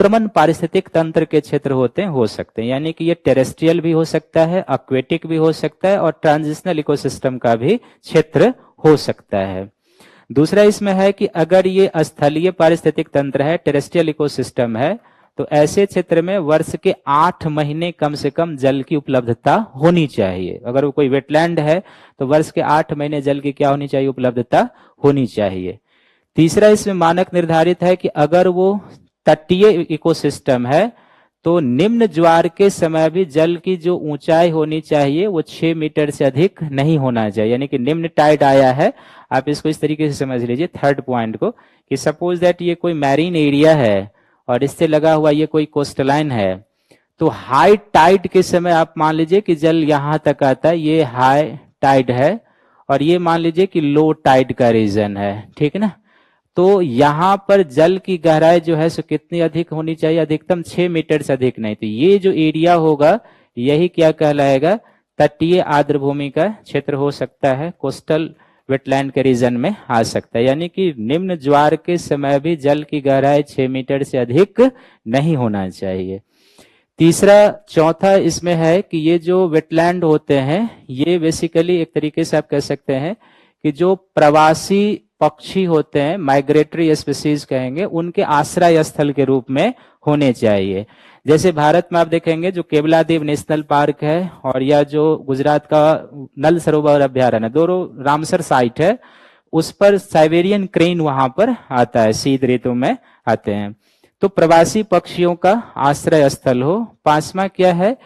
प्रमन पारिस्थितिक तंत्र के क्षेत्र होते हैं, हो सकते हैं, यानी कि ये टेरेस्ट्रियल भी हो सकता है, एक्वेटिक भी हो सकता है और ट्रांजिशनल इकोसिस्टम का भी क्षेत्र हो सकता है। दूसरा इसमें है कि अगर ये स्थलीय पारिस्थितिक तंत्र है, टेरेस्ट्रियल इकोसिस्टम है, तो ऐसे क्षेत्र में वर्ष के 8 महीने कम से कम जल की उपलब्धता होनी चाहिए। अगर वो कोई वेटलैंड है तो वर्ष के 8 महीने जल की क्या होनी चाहिए, उपलब्धता होनी चाहिए। तीसरा इसमें मानक निर्धारित है कि अगर वो तटीय इकोसिस्टम है तो निम्न ज्वार के समय भी जल की जो ऊंचाई होनी चाहिए वो 6 मीटर से अधिक नहीं होना चाहिए। यानी कि निम्न टाइड आया है, आप इसको इस तरीके से समझ लीजिए थर्ड पॉइंट को, कि सपोज दैट ये कोई मैरीन एरिया है और इससे लगा हुआ ये कोई कोस्टलाइन है, तो हाई टाइड के समय आप मान लीजिए कि जल यहां तक आता है, ये हाई टाइड है, और ये मान लीजिए कि लो टाइड का रीजन है, ठीक है ना। तो यहां पर जल की गहराई जो है सो कितनी अधिक होनी चाहिए, अधिकतम 6 मीटर से अधिक नहीं। तो ये जो एरिया होगा यही क्या कहलाएगा, तटीय आर्द्र भूमि का क्षेत्र हो सकता है, कोस्टल वेटलैंड के रीजन में आ सकता है। यानी कि निम्न ज्वार के समय भी जल की गहराई 6 मीटर से अधिक नहीं होना चाहिए। तीसरा चौथा इसमें है कि ये जो वेटलैंड होते हैं ये बेसिकली एक तरीके से आप कह सकते हैं कि जो प्रवासी पक्षी होते हैं, माइग्रेटरी स्पीसीज कहेंगे, उनके आश्रय स्थल के रूप में होने चाहिए। जैसे भारत में आप देखेंगे जो केवलादेव नेशनल पार्क है और या जो गुजरात का नल सरोवर अभ्यारण्य, दोनों रामसर साइट है, उस पर साइबेरियन क्रेन वहां पर आता है, शीत ऋतु में आते हैं। तो प्रवासी पक्षियों का आश्रय स्थल हो। पांचवा क्या है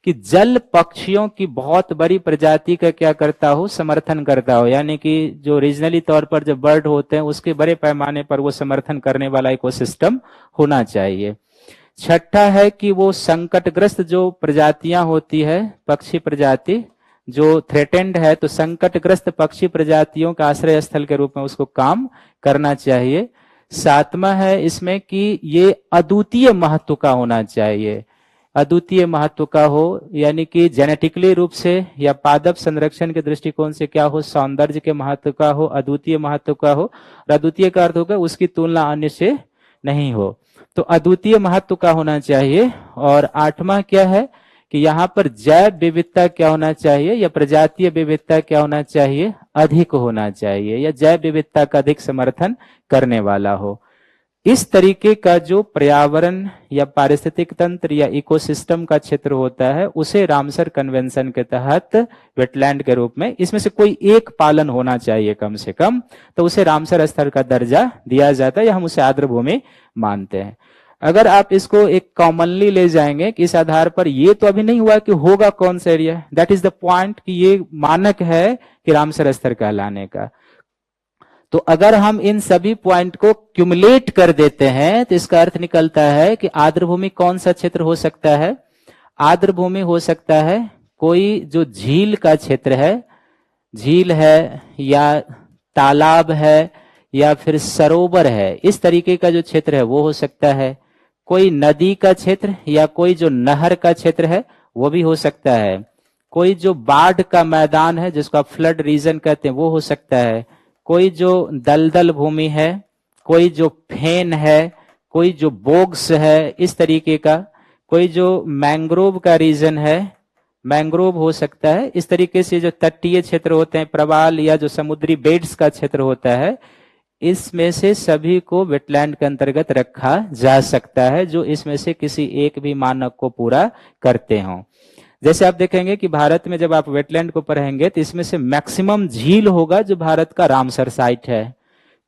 कि जल पक्षियों की बहुत बड़ी प्रजाति का क्या करता हो, समर्थन करता हो, यानी कि जो रीजनली तौर पर जो बर्ड होते हैं उसके बड़े पैमाने पर वो समर्थन करने वाला इकोसिस्टम होना चाहिए। छठा है कि वो संकटग्रस्त जो प्रजातियां होती है, पक्षी प्रजाति जो थ्रेटेंड है, तो संकटग्रस्त पक्षी प्रजातियों का आश्रय स्थल के रूप में उसको काम करना चाहिए। सातवां है इसमें कि ये अद्वितीय महत्व का होना चाहिए, अद्वितीय महत्व का हो, यानी कि जेनेटिकली रूप से या पादप संरक्षण के दृष्टिकोण से क्या हो, सौंदर्य के महत्व का हो, अद्वितीय महत्व का हो। और अद्वितीय का अर्थ होगा उसकी तुलना अन्य से नहीं हो, तो अद्वितीय महत्व का होना चाहिए। और आठवां क्या है कि यहाँ पर जैव विविधता क्या होना चाहिए या प्रजातीय विविधता क्या होना चाहिए, अधिक होना चाहिए, या जैव विविधता का अधिक समर्थन करने वाला हो। इस तरीके का जो पर्यावरण या पारिस्थितिक तंत्र या इकोसिस्टम का क्षेत्र होता है उसे रामसर कन्वेंशन के तहत वेटलैंड के रूप में, इसमें से कोई एक पालन होना चाहिए कम से कम, तो उसे रामसर स्तर का दर्जा दिया जाता है या हम उसे आर्द्र भूमि मानते हैं। अगर आप इसको एक कॉमनली ले जाएंगे कि इस आधार पर ये तो अभी नहीं हुआ कि होगा कौन सा area, that is the point कि ये मानक है कि रामसर स्तर कहलाने का। तो अगर हम इन सभी पॉइंट को क्यूमुलेट कर देते हैं तो इसका अर्थ निकलता है कि आर्द्र भूमि कौन सा क्षेत्र हो सकता है, आर्द्र भूमि हो सकता है कोई जो झील का क्षेत्र है, झील है या तालाब है या फिर सरोवर है, इस तरीके का जो क्षेत्र है वो हो सकता है। कोई नदी का क्षेत्र या कोई जो नहर का क्षेत्र है वो भी हो सकता है। कोई जो बाढ़ का मैदान है जिसको आप फ्लड रीजन कहते हैं वो हो सकता है। कोई जो दलदल भूमि है, कोई जो फेन है, कोई जो बोग्स है, इस तरीके का, कोई जो मैंग्रोव का रीजन है, मैंग्रोव हो सकता है। इस तरीके से जो तटीय क्षेत्र होते हैं, प्रवाल या जो समुद्री बेड्स का क्षेत्र होता है, इसमें से सभी को वेटलैंड के अंतर्गत रखा जा सकता है जो इसमें से किसी एक भी मानक को पूरा करते हों। जैसे आप देखेंगे कि भारत में जब आप वेटलैंड को पढ़ेंगे तो इसमें से मैक्सिमम झील होगा जो भारत का रामसर साइट है।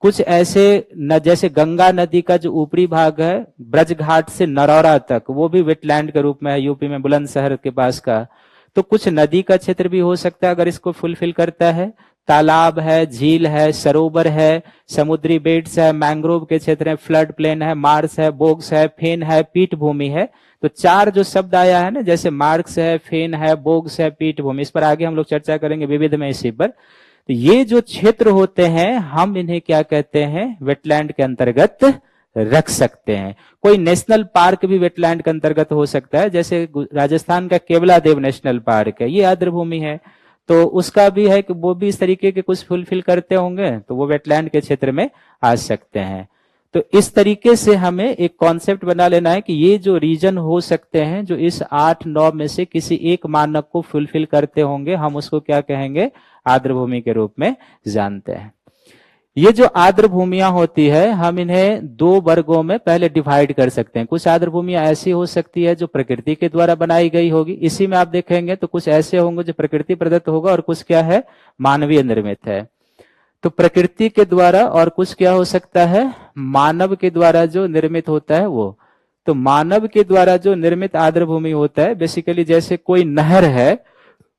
कुछ ऐसे जैसे गंगा नदी का जो ऊपरी भाग है ब्रज घाट से नरौरा तक, वो भी वेटलैंड के रूप में है, यूपी में बुलंदशहर के पास का। तो कुछ नदी का क्षेत्र भी हो सकता है अगर इसको फुलफिल करता है। तालाब है, झील है, सरोवर है, समुद्री बेड्स है, मैंग्रोव के क्षेत्र है, फ्लड प्लेन है, मार्स है, बोग्स है, फेन है, पीठ भूमि है। तो चार जो शब्द आया है ना, जैसे मार्क्स है, फेन है, बोग्स है, पीठ भूमि, इस पर आगे हम लोग चर्चा करेंगे विविध में इसी पर। तो ये जो क्षेत्र होते हैं हम इन्हें क्या कहते हैं, वेटलैंड के अंतर्गत रख सकते हैं। कोई नेशनल पार्क भी वेटलैंड के अंतर्गत हो सकता है, जैसे राजस्थान का केवलादेव नेशनल पार्क है, ये आर्द्र भूमि है, तो उसका भी है कि वो भी इस तरीके के कुछ फुलफिल करते होंगे तो वो वेटलैंड के क्षेत्र में आ सकते हैं। तो इस तरीके से हमें एक कॉन्सेप्ट बना लेना है कि ये जो रीजन हो सकते हैं जो इस 8-9 में से किसी एक मानक को फुलफिल करते होंगे, हम उसको क्या कहेंगे, आर्द्र भूमि के रूप में जानते हैं। ये जो आर्द्र भूमियां होती है, हम इन्हें 2 वर्गों में पहले डिवाइड कर सकते हैं। कुछ आर्द्र भूमियां ऐसी हो सकती है जो प्रकृति के द्वारा बनाई गई होगी, इसी में आप देखेंगे तो कुछ ऐसे होंगे जो प्रकृति प्रदत्त होगा और कुछ क्या है, मानवीय निर्मित है। तो प्रकृति के द्वारा और कुछ क्या हो सकता है, मानव के द्वारा जो निर्मित होता है वो। तो मानव के द्वारा जो निर्मित आर्द्र भूमि होता है, बेसिकली जैसे कोई नहर है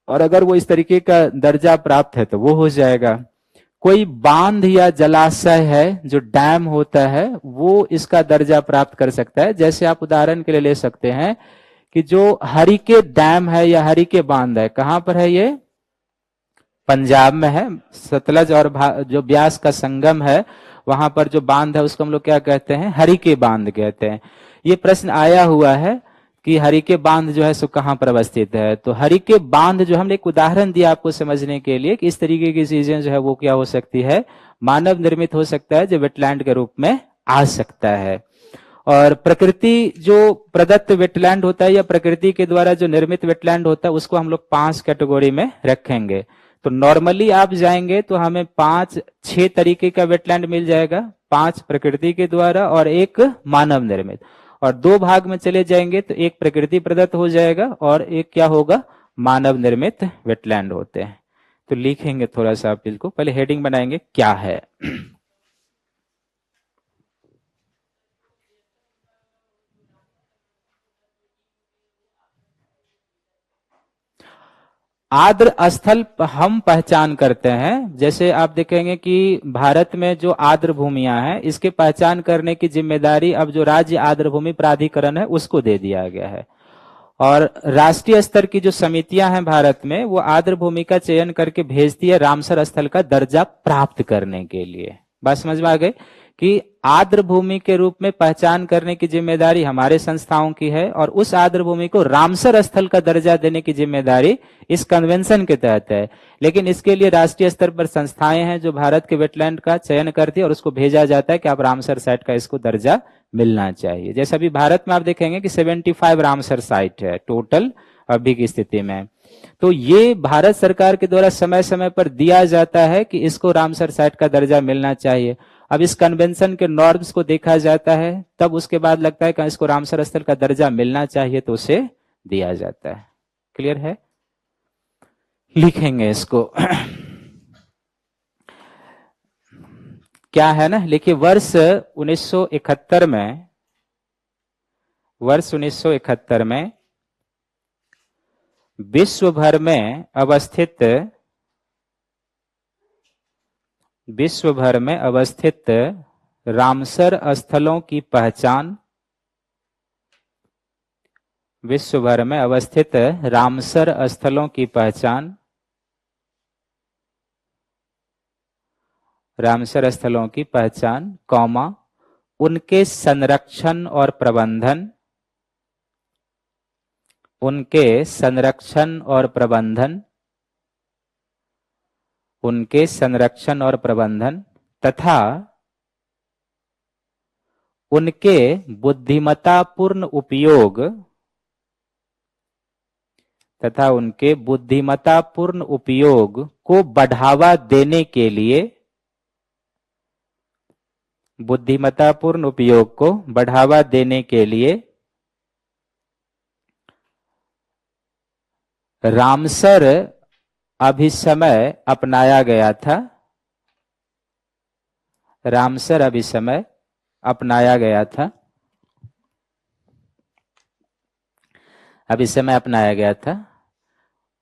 और अगर वो इस तरीके का दर्जा प्राप्त है तो वो हो जाएगा। कोई बांध या जलाशय है जो डैम होता है, वो इसका दर्जा प्राप्त कर सकता है। जैसे आप उदाहरण के लिए ले सकते हैं कि जो हरिके डैम है या हरिके बांध है, कहां पर है ये, पंजाब में है। सतलज और जो ब्यास का संगम है, वहां पर जो बांध है उसको हम लोग क्या कहते हैं, हरिके बांध कहते हैं। ये प्रश्न आया हुआ है कि हरिके बांध जो है सो कहां पर अवस्थित है। तो हरिके बांध जो, हमने एक उदाहरण दिया आपको समझने के लिए कि इस तरीके की चीजें जो है वो क्या हो सकती है, मानव निर्मित हो सकता है, जो वेटलैंड के रूप में आ सकता है। और प्रकृति जो प्रदत्त वेटलैंड होता है या प्रकृति के द्वारा जो निर्मित वेटलैंड होता है, उसको हम लोग 5 कैटेगरी में रखेंगे। तो नॉर्मली आप जाएंगे तो हमें 5-6 तरीके का वेटलैंड मिल जाएगा, 5 प्रकृति के द्वारा और 1 मानव निर्मित। और 2 भाग में चले जाएंगे तो 1 प्रकृति प्रदत्त हो जाएगा और 1 क्या होगा, मानव निर्मित वेटलैंड होते हैं। तो लिखेंगे थोड़ा सा, आप इसको पहले हेडिंग बनाएंगे क्या है। आर्द्र स्थल हम पहचान करते हैं। जैसे आप देखेंगे कि भारत में जो आर्द्र भूमियां हैं, इसके पहचान करने की जिम्मेदारी अब जो राज्य आर्द्र भूमि प्राधिकरण है उसको दे दिया गया है। और राष्ट्रीय स्तर की जो समितियां हैं भारत में, वो आर्द्र भूमि का चयन करके भेजती है रामसर स्थल का दर्जा प्राप्त करने के लिए। बात समझ में आ गई कि आर्द्र भूमि के रूप में पहचान करने की जिम्मेदारी हमारे संस्थाओं की है और उस आर्द्र भूमि को रामसर स्थल का दर्जा देने की जिम्मेदारी इस कन्वेंशन के तहत है। लेकिन इसके लिए राष्ट्रीय स्तर पर संस्थाएं हैं जो भारत के वेटलैंड का चयन करती है और उसको भेजा जाता है कि आप रामसर साइट का इसको दर्जा मिलना चाहिए। जैसे अभी भारत में आप देखेंगे कि 75 रामसर साइट है टोटल अभी की स्थिति में। तो ये भारत सरकार के द्वारा समय समय पर दिया जाता है कि इसको रामसर साइट का दर्जा मिलना चाहिए। अब इस कन्वेंशन के नॉर्म्स को देखा जाता है, तब उसके बाद लगता है कि इसको रामसर स्थल का दर्जा मिलना चाहिए, तो उसे दिया जाता है। क्लियर है, लिखेंगे इसको। क्या है ना, लिखिए वर्ष 1971 में, वर्ष 1971 में विश्व भर में अवस्थित, विश्व भर में अवस्थित रामसर स्थलों की पहचान, विश्व भर में अवस्थित रामसर स्थलों की पहचान, रामसर स्थलों की पहचान, कौमा, उनके संरक्षण और प्रबंधन, उनके संरक्षण और प्रबंधन, उनके संरक्षण और प्रबंधन तथा उनके बुद्धिमत्तापूर्ण उपयोग, तथा उनके बुद्धिमत्तापूर्ण उपयोग को बढ़ावा देने के लिए, बुद्धिमत्तापूर्ण उपयोग को बढ़ावा देने के लिए रामसर अभिसमय अपनाया गया था, रामसर अभिसमय अपनाया गया था, अभिसमय अपनाया गया था।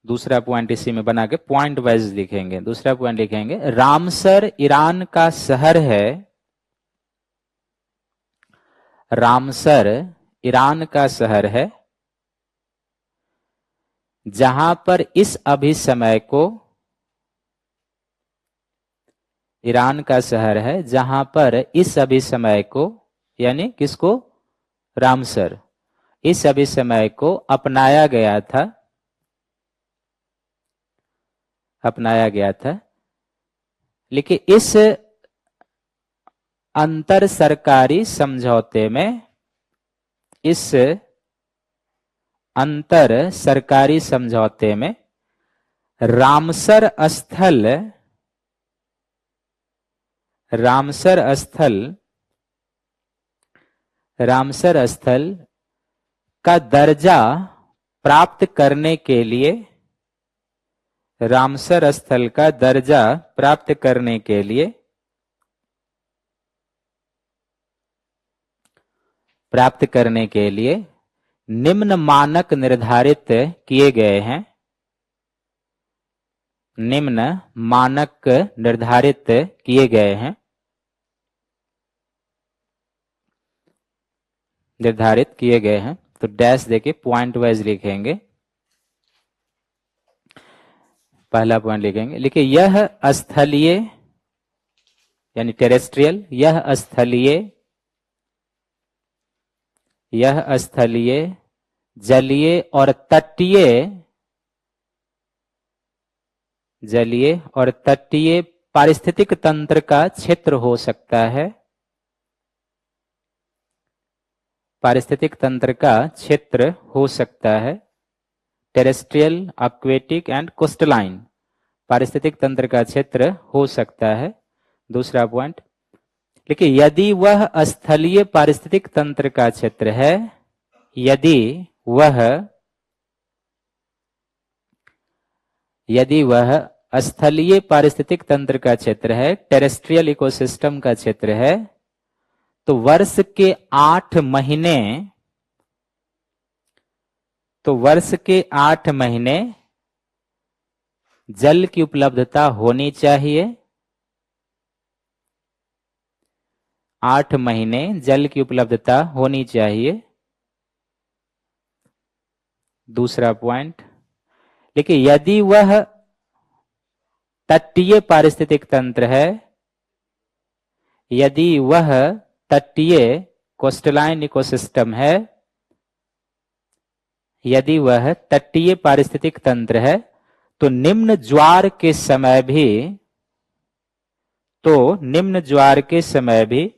दूसरा पॉइंट इसी में बना के पॉइंट वाइज लिखेंगे। दूसरा पॉइंट लिखेंगे, रामसर ईरान का शहर है, रामसर ईरान का शहर है, जहां पर इस अभिसमय को, ईरान का शहर है जहां पर इस अभिसमय को, यानी किसको, रामसर, इस अभिसमय को अपनाया गया था, अपनाया गया था। लेकिन इस अंतर सरकारी समझौते में, इस अंतर सरकारी समझौते में रामसर स्थल, रामसर स्थल, रामसर स्थल का दर्जा प्राप्त करने के लिए, रामसर स्थल का दर्जा प्राप्त करने के लिए, प्राप्त करने के लिए निम्न मानक निर्धारित किए गए हैं, निम्न मानक निर्धारित किए गए हैं, निर्धारित किए गए हैं। तो डैश देके पॉइंट वाइज लिखेंगे। पहला पॉइंट लिखेंगे, लिखिए यह स्थलीय यानी टेरेस्ट्रियल, यह स्थलीय, यह स्थलीय, जलीय और तटीय, जलीय और तटीय पारिस्थितिक तंत्र का क्षेत्र हो सकता है, पारिस्थितिक तंत्र का क्षेत्र हो सकता है। टेरेस्ट्रियल, एक्वेटिक एंड कोस्टलाइन पारिस्थितिक तंत्र का क्षेत्र हो सकता है। दूसरा पॉइंट देखिए, यदि वह स्थलीय पारिस्थितिक तंत्र का क्षेत्र है, यदि वह स्थलीय पारिस्थितिक तंत्र का क्षेत्र है, टेरेस्ट्रियल इकोसिस्टम का क्षेत्र है, तो वर्ष के 8 महीने, तो वर्ष के 8 महीने जल की उपलब्धता होनी चाहिए, 8 महीने जल की उपलब्धता होनी चाहिए। दूसरा पॉइंट देखिए, यदि वह तटीय पारिस्थितिक तंत्र है, यदि वह तटीय कोस्टलाइन इकोसिस्टम है, यदि वह तटीय पारिस्थितिक तंत्र है, तो निम्न ज्वार के समय भी, तो निम्न ज्वार के समय भी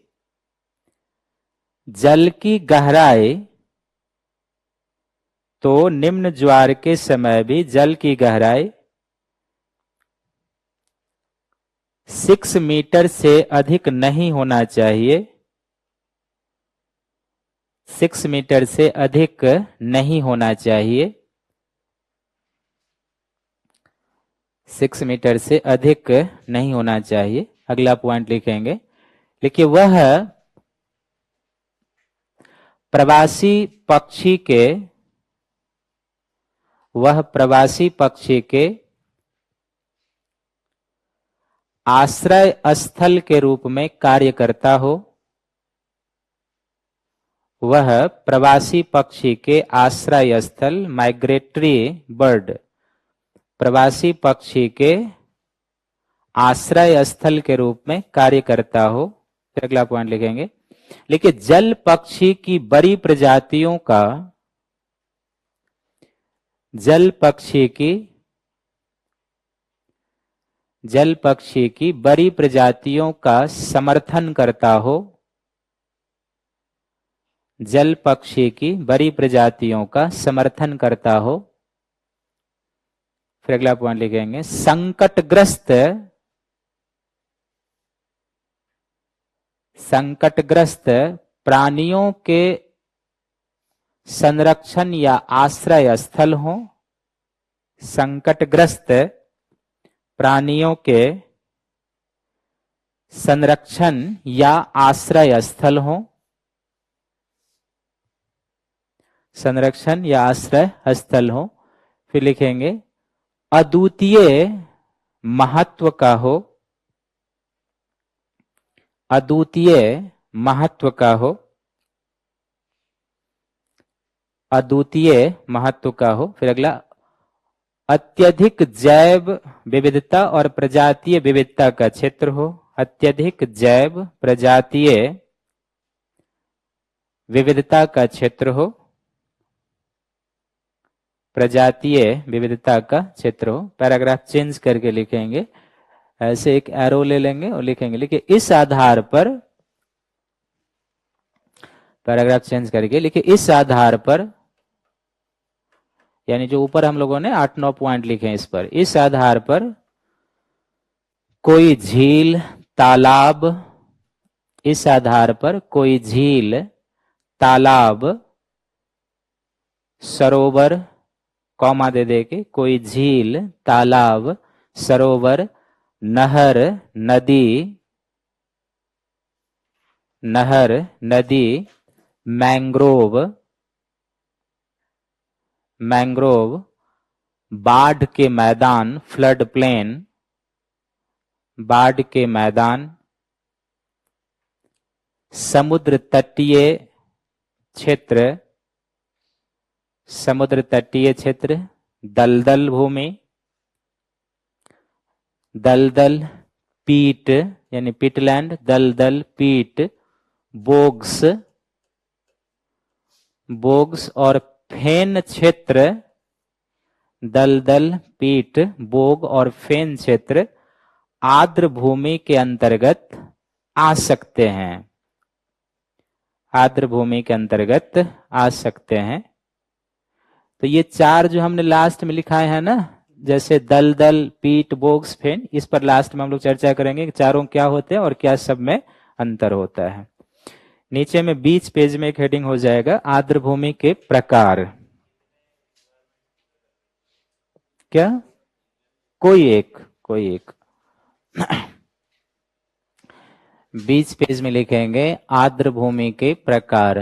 जल की गहराई, तो निम्न ज्वार के समय भी जल की गहराई 6 मीटर से अधिक नहीं होना चाहिए, 6 मीटर से अधिक नहीं होना चाहिए, 6 मीटर से अधिक नहीं होना चाहिए। अगला पॉइंट लिखेंगे, देखिए वह प्रवासी पक्षी के, वह प्रवासी पक्षी के आश्रय स्थल के रूप में कार्य करता हो, वह प्रवासी पक्षी के आश्रय स्थल, माइग्रेटरी बर्ड, प्रवासी पक्षी के आश्रय स्थल के रूप में कार्य करता हो। फिर अगला पॉइंट लिखेंगे, लेकिन जल पक्षी की बड़ी प्रजातियों का, जल पक्षी की बड़ी प्रजातियों का समर्थन करता हो, जल पक्षी की बड़ी प्रजातियों का समर्थन करता हो। फिर अगला पॉइंट लिखेंगे, संकटग्रस्त प्राणियों के संरक्षण या आश्रय स्थल हो, संकटग्रस्त प्राणियों के संरक्षण या आश्रय स्थल हो, संरक्षण या आश्रय स्थल हो। फिर लिखेंगे अद्वितीय महत्व का हो, अद्वितीय महत्व का हो, अद्वितीय महत्व का हो। फिर अगला अत्यधिक जैव विविधता और प्रजातीय विविधता का क्षेत्र हो, अत्यधिक जैव प्रजातीय विविधता का क्षेत्र हो, प्रजातीय विविधता का क्षेत्र हो। पैराग्राफ चेंज करके लिखेंगे, ऐसे एक एरो ले लेंगे और लिखेंगे, लिखिए इस आधार पर पैराग्राफ चेंज करके लिखिए, इस आधार पर, यानी जो ऊपर हम लोगों ने 8-9 पॉइंट लिखे हैं इस पर, इस आधार पर कोई झील, तालाब, इस आधार पर कोई झील, तालाब, सरोवर, कॉमा दे दे के, कोई झील, तालाब, सरोवर, नहर, नदी, नहर, नदी, मैंग्रोव, मैंग्रोव, बाढ़ के मैदान, फ्लड प्लेन, बाढ़ के मैदान, समुद्र तटीय क्षेत्र, समुद्र तटीय क्षेत्र, दलदल भूमि, दलदल, पीट यानी पिटलैंड, दलदल, पीट, बोग्स, बोग्स और फेन क्षेत्र, दलदल, पीट, बोग और फेन क्षेत्र आर्द्र भूमि के अंतर्गत आ सकते हैं, आर्द्र भूमि के अंतर्गत आ सकते हैं। तो ये चार जो हमने लास्ट में लिखाए हैं ना, जैसे दलदल, पीट, बोग्स, फेन, इस पर लास्ट में हम लोग चर्चा करेंगे कि चारों क्या होते हैं और क्या सब में अंतर होता है। नीचे में बीच पेज में एक हेडिंग हो जाएगा, आर्द्र भूमि के प्रकार। क्या? कोई एक बीच पेज में लिखेंगे आर्द्र भूमि के प्रकार।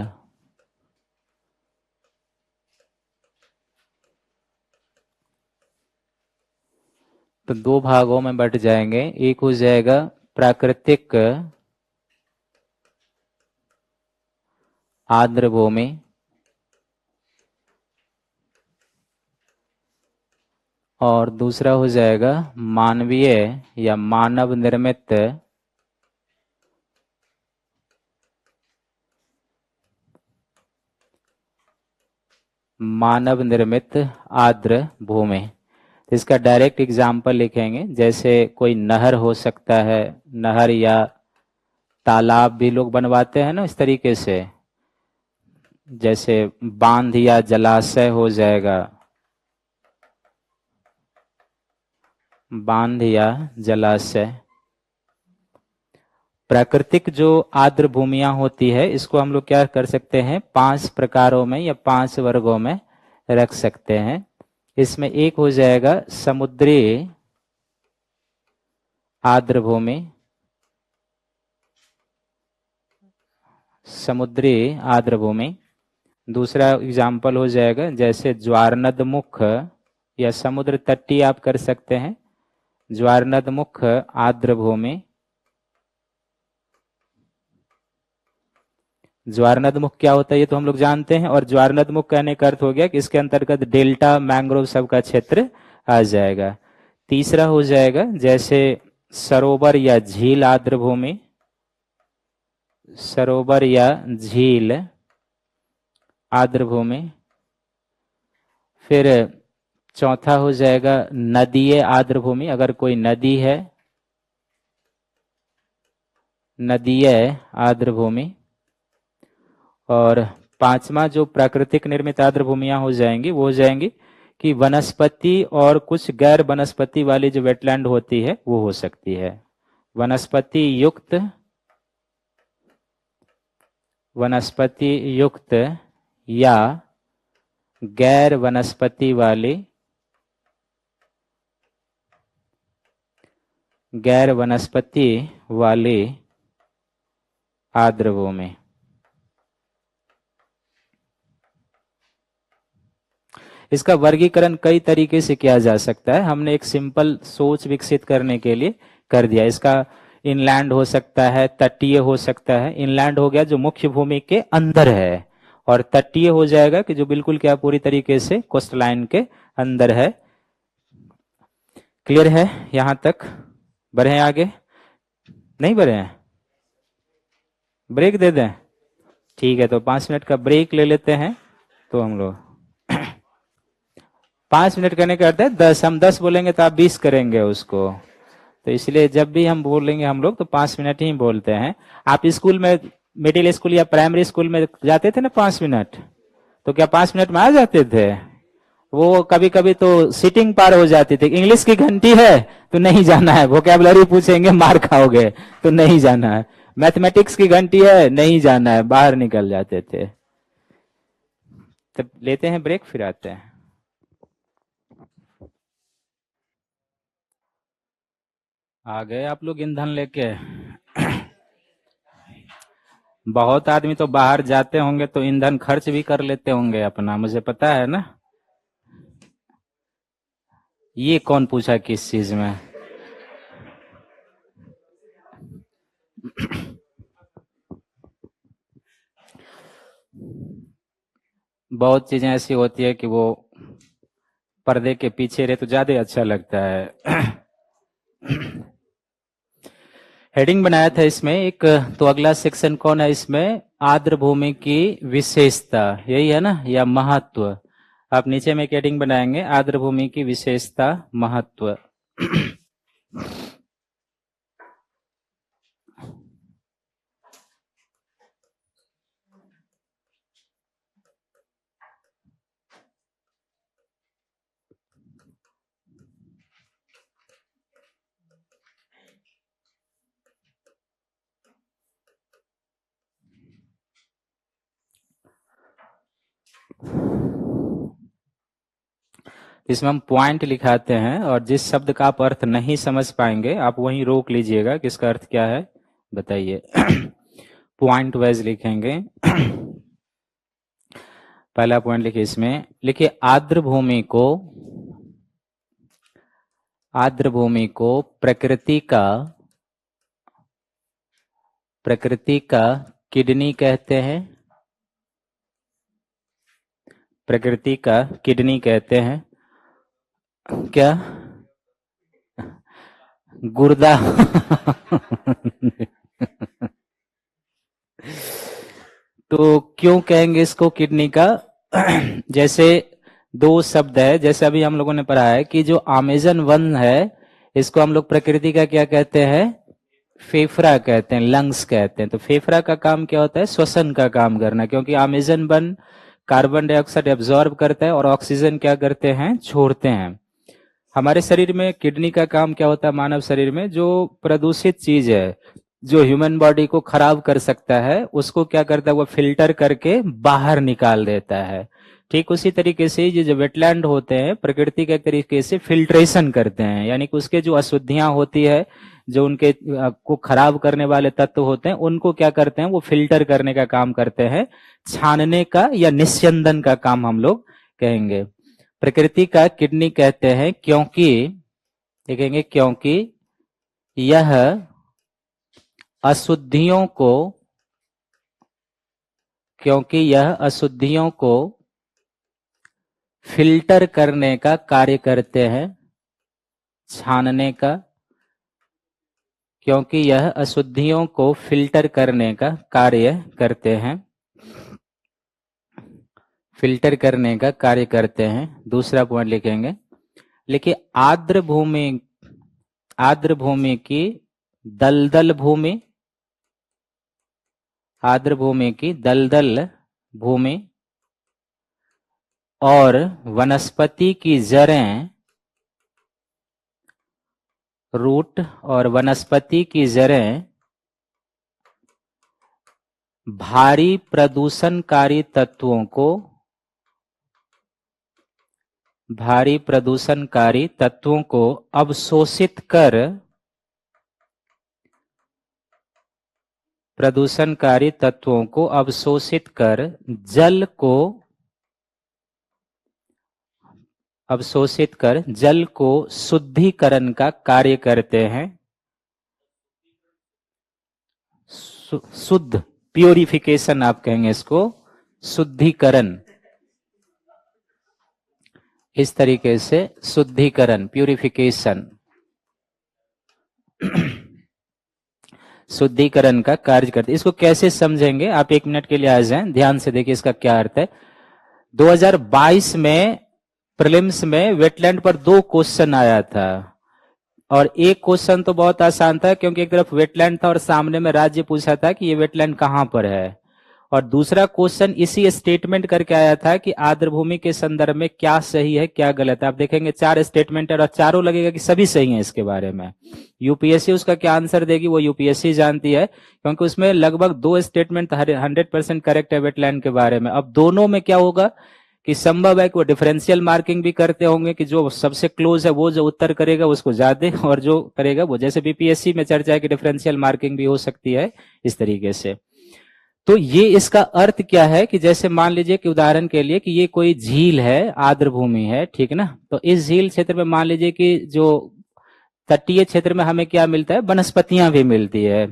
तो दो भागों में बट जाएंगे, एक हो जाएगा प्राकृतिक आर्द्र भूमि, और दूसरा हो जाएगा मानवीय या मानव निर्मित आर्द्र भूमि। इसका डायरेक्ट एग्जाम्पल लिखेंगे, जैसे कोई नहर हो सकता है, नहर या तालाब भी लोग बनवाते हैं ना इस तरीके से, जैसे बांध या जलाशय हो जाएगा, बांध या जलाशय। प्राकृतिक जो आर्द्र भूमियां होती है, इसको हम लोग क्या कर सकते हैं, 5 प्रकारों में या 5 वर्गों में रख सकते हैं। इसमें एक हो जाएगा समुद्री आर्द्र भूमि, समुद्री आर्द्र भूमि। दूसरा एग्जाम्पल हो जाएगा जैसे ज्वारनदमुख या समुद्र तटीय आप कर सकते हैं, ज्वारनदमुख आर्द्र भूमि। ज्वारनदमुख क्या होता है ये तो हम लोग जानते हैं, और ज्वारनदमुख कहने का अर्थ हो गया कि इसके अंतर्गत डेल्टा, मैंग्रोव सब का क्षेत्र आ जाएगा। तीसरा हो जाएगा जैसे सरोवर या झील आर्द्र भूमि, सरोवर या झील आर्द्र भूमि। फिर चौथा हो जाएगा नदीय आर्द्र भूमि, अगर कोई नदी है, नदीय आर्द्र भूमि। और पांचवा जो प्राकृतिक निर्मित आर्द्र भूमियां हो जाएंगी, वो हो जाएंगी कि वनस्पति और कुछ गैर वनस्पति वाली जो वेटलैंड होती है वो हो सकती है। वनस्पति युक्त या गैर वनस्पति वाली आर्द्र भूमि। इसका वर्गीकरण कई तरीके से किया जा सकता है, हमने एक सिंपल सोच विकसित करने के लिए कर दिया। इसका इनलैंड हो सकता है, तटीय हो सकता है। इनलैंड हो गया जो मुख्य भूमि के अंदर है, और तटीय हो जाएगा कि जो बिल्कुल क्या पूरी तरीके से कोस्ट लाइन के अंदर है। क्लियर है यहां तक? बढ़े हैं आगे? नहीं बढ़े हैं? ब्रेक दे दें? ठीक है, तो 5 मिनट का ब्रेक ले लेते हैं। तो हम लोग 5 मिनट करने का अर्थ है 10, हम 10 बोलेंगे तो आप 20 करेंगे उसको, तो इसलिए जब भी हम बोलेंगे हम लोग तो 5 मिनट ही बोलते हैं। आप स्कूल में मिडिल स्कूल या प्राइमरी स्कूल में जाते थे ना 5 मिनट, तो क्या 5 मिनट में आ जाते थे? वो कभी कभी तो सीटिंग पार हो जाती थी। इंग्लिश की घंटी है तो नहीं जाना है, वोकैबुलरी पूछेंगे मार खाओगे तो नहीं जाना है, मैथमेटिक्स की घंटी है नहीं जाना है, बाहर निकल जाते थे। तब लेते हैं ब्रेक, फिर आते हैं। आ गए आप लोग ईंधन लेके? बहुत आदमी तो बाहर जाते होंगे तो ईंधन खर्च भी कर लेते होंगे अपना, मुझे पता है ना। ये कौन पूछा किस चीज में? बहुत चीजें ऐसी होती है कि वो पर्दे के पीछे रहे तो ज्यादा अच्छा लगता है। हेडिंग बनाया था इसमें एक, तो अगला सेक्शन कौन है इसमें? आर्द्र भूमि की विशेषता, यही है ना, या महत्व। आप नीचे में एक हेडिंग बनाएंगे, आर्द्र भूमि की विशेषता महत्व। इसमें हम पॉइंट लिखाते हैं, और जिस शब्द का आप अर्थ नहीं समझ पाएंगे आप वहीं रोक लीजिएगा कि इसका अर्थ क्या है बताइए। पॉइंट वाइज लिखेंगे। पहला पॉइंट लिखिए, इसमें लिखिए आर्द्र भूमि को प्रकृति का किडनी कहते हैं। प्रकृति का किडनी कहते हैं। क्या? गुर्दा। तो क्यों कहेंगे इसको किडनी का? जैसे दो शब्द है, जैसे अभी हम लोगों ने पढ़ा है कि जो अमेजन वन है इसको हम लोग प्रकृति का क्या कहते हैं? फेफड़ा कहते हैं, लंग्स कहते हैं। तो फेफड़ा का काम क्या होता है? श्वसन का काम करना, क्योंकि Amazon one carbon dioxide absorb करता है और ऑक्सीजन क्या करते हैं? छोड़ते हैं। हमारे शरीर में किडनी का काम क्या होता है? मानव शरीर में जो प्रदूषित चीज है, जो ह्यूमन बॉडी को खराब कर सकता है, उसको क्या करता है? वो फिल्टर करके बाहर निकाल देता है। ठीक उसी तरीके से ये जो वेटलैंड होते हैं प्रकृति के तरीके से फिल्ट्रेशन करते हैं, यानी कि उसके जो अशुद्धियां होती है, जो उनके को खराब करने वाले तत्व होते हैं, उनको क्या करते हैं? वो फिल्टर करने का काम करते हैं, छानने का या निस्यंदन का काम हम लोग कहेंगे। प्रकृति का किडनी कहते हैं क्योंकि, देखेंगे, यह अशुद्धियों को फिल्टर करने का कार्य करते हैं, छानने का, क्योंकि यह अशुद्धियों को फिल्टर करने का कार्य करते हैं, फिल्टर करने का कार्य करते हैं। दूसरा पॉइंट लिखेंगे, लिखिए आर्द्र भूमि की दलदल भूमि, आर्द्र भूमि की दलदल भूमि और वनस्पति की जड़ें, रूट और वनस्पति की जड़ें भारी प्रदूषणकारी तत्वों को अवशोषित कर जल को शुद्धिकरण का कार्य करते हैं। शुद्ध, प्योरिफिकेशन आप कहेंगे इसको, शुद्धिकरण। इस तरीके से शुद्धिकरण, प्यूरिफिकेशन, शुद्धिकरण का कार्य करते। इसको कैसे समझेंगे आप 1 मिनट के लिए आ जाएं, ध्यान से देखिए इसका क्या अर्थ है। 2022 में प्रीलिम्स में वेटलैंड पर 2 क्वेश्चन आया था, और एक क्वेश्चन तो बहुत आसान था क्योंकि एक तरफ वेटलैंड था और सामने में राज्य पूछा था कि ये वेटलैंड कहां पर है, और दूसरा क्वेश्चन इसी स्टेटमेंट करके आया था कि आर्द्र भूमि के संदर्भ में क्या सही है क्या गलत है। आप देखेंगे 4 स्टेटमेंट है और चारों लगेगा कि सभी सही हैं इसके बारे में। यूपीएससी उसका क्या आंसर देगी वो यूपीएससी जानती है, क्योंकि उसमें लगभग 2 स्टेटमेंट 100% करेक्ट है वेटलैंड के बारे में। अब दोनों में क्या होगा कि संभव है कि वो डिफरेंशियल मार्किंग भी करते होंगे कि जो सबसे क्लोज है वो जो उत्तर करेगा उसको ज्यादा, और जो करेगा वो, जैसे बीपीएससी में चर्चा है कि डिफरेंशियल मार्किंग भी हो सकती है इस तरीके से। तो ये इसका अर्थ क्या है कि जैसे मान लीजिए कि उदाहरण के लिए कि ये कोई झील है, आर्द्र भूमि है, ठीक ना, तो इस झील क्षेत्र में मान लीजिए कि जो तटीय क्षेत्र में हमें क्या मिलता है, वनस्पतियां भी मिलती है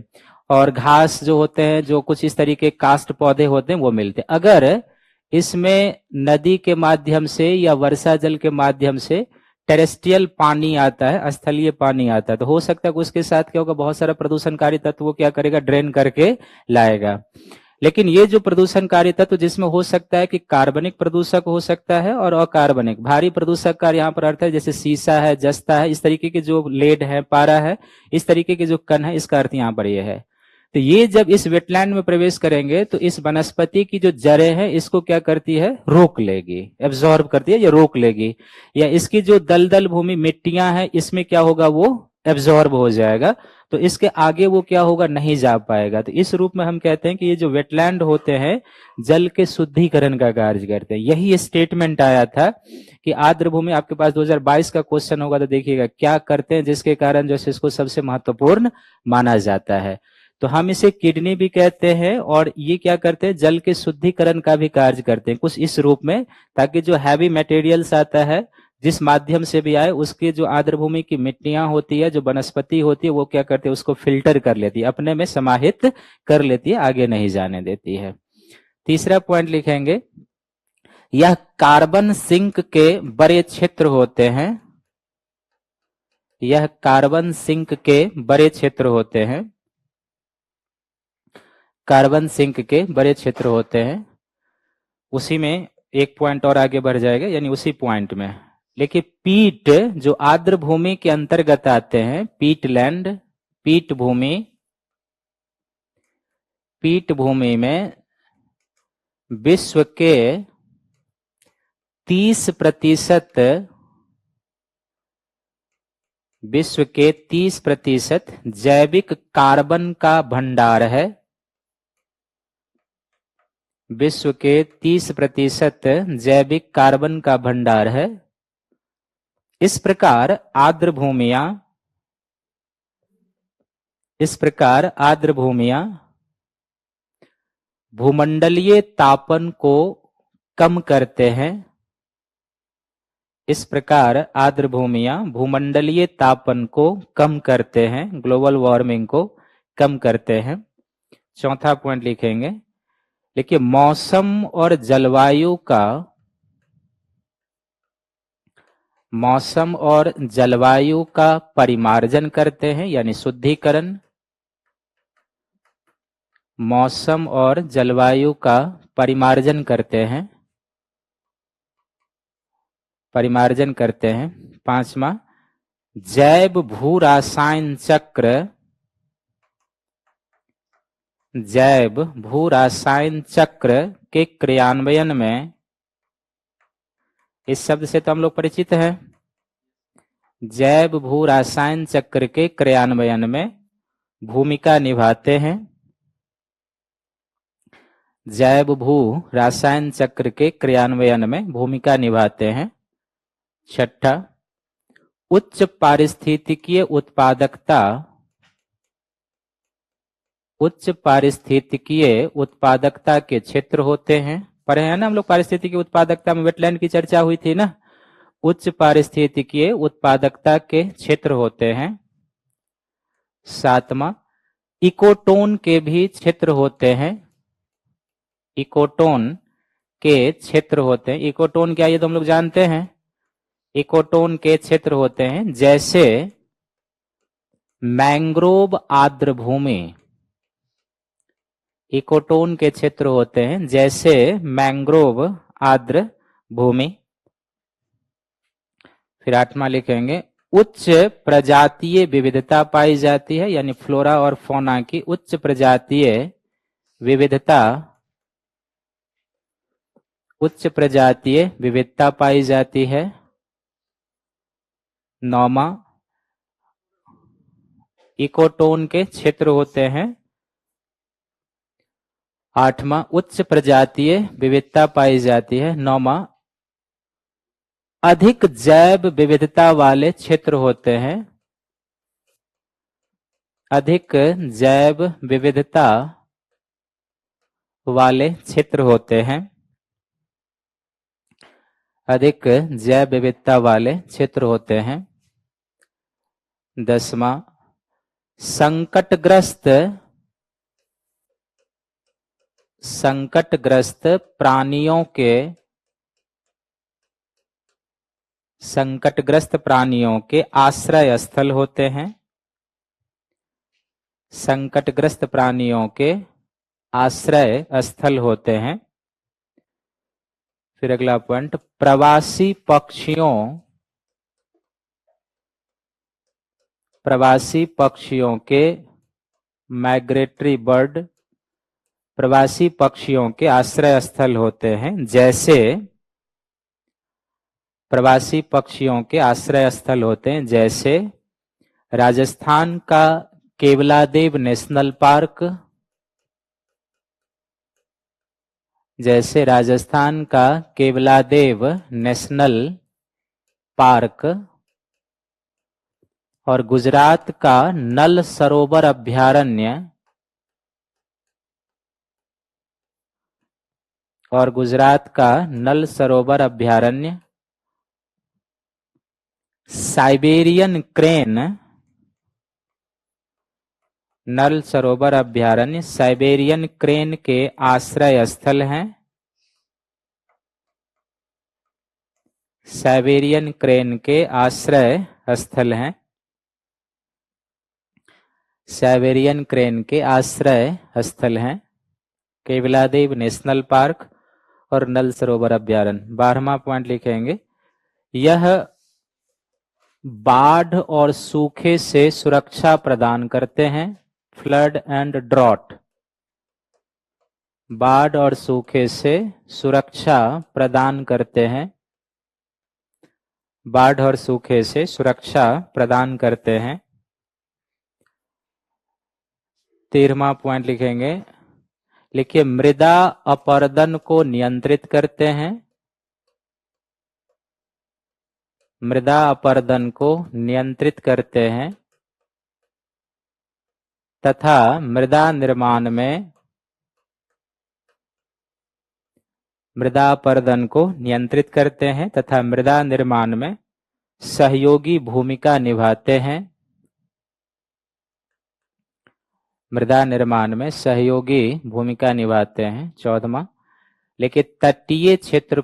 और घास जो होते हैं, जो कुछ इस तरीके कास्ट पौधे होते हैं वो मिलते हैं। अगर इसमें नदी के माध्यम से या वर्षा जल के माध्यम से टेरेस्ट्रियल पानी आता है, स्थलीय पानी आता है, तो हो सकता है कि उसके साथ क्या होगा, बहुत सारा प्रदूषणकारी तत्व वो क्या करेगा, ड्रेन करके लाएगा। लेकिन ये जो प्रदूषणकारी तत्व जिसमें हो सकता है कि कार्बनिक प्रदूषक हो सकता है और अकार्बनिक, भारी प्रदूषक का यहाँ पर अर्थ है जैसे सीसा है, जस्ता है, इस तरीके के जो लेड है, पारा है, इस तरीके के जो कण है, इसका अर्थ यहाँ पर यह है। तो ये जब इस वेटलैंड में प्रवेश करेंगे तो इस वनस्पति की जो जड़ें हैं इसको क्या करती है, रोक लेगी, एब्जॉर्ब करती है, ये रोक लेगी, या इसकी जो दलदल भूमि मिट्टियां हैं इसमें क्या होगा, वो एब्जॉर्ब हो जाएगा, तो इसके आगे वो क्या होगा, नहीं जा पाएगा। तो इस रूप में हम कहते हैं कि ये जो वेटलैंड होते हैं जल के शुद्धिकरण का कार्य करते हैं। यही स्टेटमेंट आया था कि आर्द्र भूमि, आपके पास 2022 का क्वेश्चन होगा तो देखिएगा क्या करते हैं जिसके कारण जो इसको सबसे महत्वपूर्ण माना जाता है। तो हम इसे किडनी भी कहते हैं और ये क्या करते हैं, जल के शुद्धिकरण का भी कार्य करते हैं कुछ इस रूप में, ताकि जो हैवी मटेरियल्स आता है जिस माध्यम से भी आए उसकी जो आर्द्र भूमि की मिट्टियां होती है, जो वनस्पति होती है, वो क्या करती है, उसको फिल्टर कर लेती है, अपने में समाहित कर लेती है, आगे नहीं जाने देती है। तीसरा पॉइंट लिखेंगे, यह कार्बन सिंक के बड़े क्षेत्र होते हैं, यह कार्बन सिंक के बड़े क्षेत्र होते हैं, कार्बन सिंक के बड़े क्षेत्र होते हैं। उसी में एक पॉइंट और आगे बढ़ जाएगा, यानी उसी पॉइंट में लेकिन पीट जो आर्द्र भूमि के अंतर्गत आते हैं, पीट लैंड, पीट भूमि, पीट भूमि में विश्व के 30%, विश्व के 30% जैविक कार्बन का भंडार है, विश्व के 30% जैविक कार्बन का भंडार है। इस प्रकार आर्द्र भूमियां, इस प्रकार आर्द्र भूमियां भूमंडलीय तापन को कम करते हैं, इस प्रकार आर्द्र भूमियां भूमंडलीय तापन को कम करते हैं, ग्लोबल वार्मिंग को कम करते हैं। चौथा पॉइंट लिखेंगे, देखिए मौसम और जलवायु का, मौसम और जलवायु का परिमार्जन करते हैं, यानी शुद्धिकरण, मौसम और जलवायु का परिमार्जन करते हैं, परिमार्जन करते हैं। पांचवा, जैव भू रासायन चक्र, जैव भू रासायन चक्र के क्रियान्वयन में, इस शब्द से तो हम लोग परिचित हैं, जैव भू रासायन चक्र के क्रियान्वयन में भूमिका निभाते हैं, जैव भू रासायन चक्र के क्रियान्वयन में भूमिका निभाते हैं। छठा, उच्च पारिस्थितिकीय उत्पादकता, उच्च पारिस्थितिकीय उत्पादकता के क्षेत्र होते हैं। पढ़े हैं ना हम लोग, पारिस्थितिकीय उत्पादकता में वेटलैंड की चर्चा हुई थी ना, उच्च पारिस्थितिकीय उत्पादकता के क्षेत्र होते हैं। सातवां, इकोटोन के भी क्षेत्र होते हैं, इकोटोन के क्षेत्र होते हैं। इकोटोन क्या, ये तो हम लोग जानते हैं, इकोटोन के क्षेत्र होते हैं, जैसे मैंग्रोव आर्द्र भूमि, इकोटोन के क्षेत्र होते हैं जैसे मैंग्रोव आर्द्र भूमि। फिर आठवां लिखेंगे, उच्च प्रजातीय विविधता पाई जाती है, यानी फ्लोरा और फौना की उच्च प्रजातीय विविधता, उच्च प्रजातीय विविधता पाई जाती है। 9वां इकोटोन के क्षेत्र होते हैं। 8वां उच्च प्रजातीय विविधता पाई जाती है। 9वां अधिक जैव विविधता वाले क्षेत्र होते हैं। अधिक जैव विविधता वाले क्षेत्र होते हैं। अधिक जैव विविधता वाले क्षेत्र होते हैं। 10वां संकटग्रस्त प्राणियों के आश्रय स्थल होते हैं। संकटग्रस्त प्राणियों के आश्रय स्थल होते हैं। फिर अगला पॉइंट, प्रवासी पक्षियों के माइग्रेटरी बर्ड, प्रवासी पक्षियों के आश्रय स्थल होते हैं। जैसे प्रवासी पक्षियों के आश्रय स्थल होते हैं, जैसे राजस्थान का केवलादेव नेशनल पार्क, जैसे राजस्थान का केवलादेव नेशनल पार्क, और गुजरात का नल सरोवर अभयारण्य, और गुजरात का नल सरोवर अभयारण्य, साइबेरियन क्रेन, नल सरोवर अभयारण्य साइबेरियन क्रेन के आश्रय स्थल हैं। साइबेरियन क्रेन के आश्रय स्थल हैं। साइबेरियन क्रेन के आश्रय स्थल हैं केवलादेव नेशनल पार्क और नल सरोवर अभयारण्य। 12वां पॉइंट लिखेंगे, यह बाढ़ और सूखे से सुरक्षा प्रदान करते हैं। फ्लड एंड ड्रॉट, बाढ़ और सूखे से सुरक्षा प्रदान करते हैं। बाढ़ और सूखे से सुरक्षा प्रदान करते हैं। 13वां पॉइंट लिखेंगे, लिखिए मृदा अपरदन को नियंत्रित करते हैं। मृदा अपरदन को नियंत्रित करते हैं तथा मृदा अपरदन को नियंत्रित करते हैं तथा मृदा निर्माण में सहयोगी भूमिका निभाते हैं। मृदा निर्माण में सहयोगी भूमिका निभाते हैं। 14वां, लेकिन तटीय क्षेत्र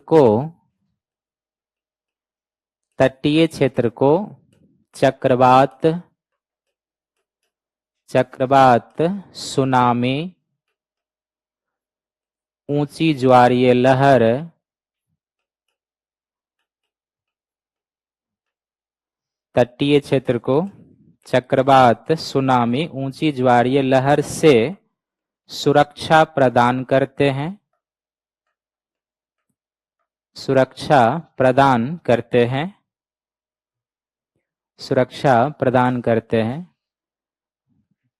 को चक्रवात, सुनामी, ऊंची ज्वारीय लहर, तटीय क्षेत्र को चक्रवात, सुनामी, ऊंची ज्वारीय लहर से सुरक्षा प्रदान करते हैं। सुरक्षा प्रदान करते हैं। सुरक्षा प्रदान करते हैं।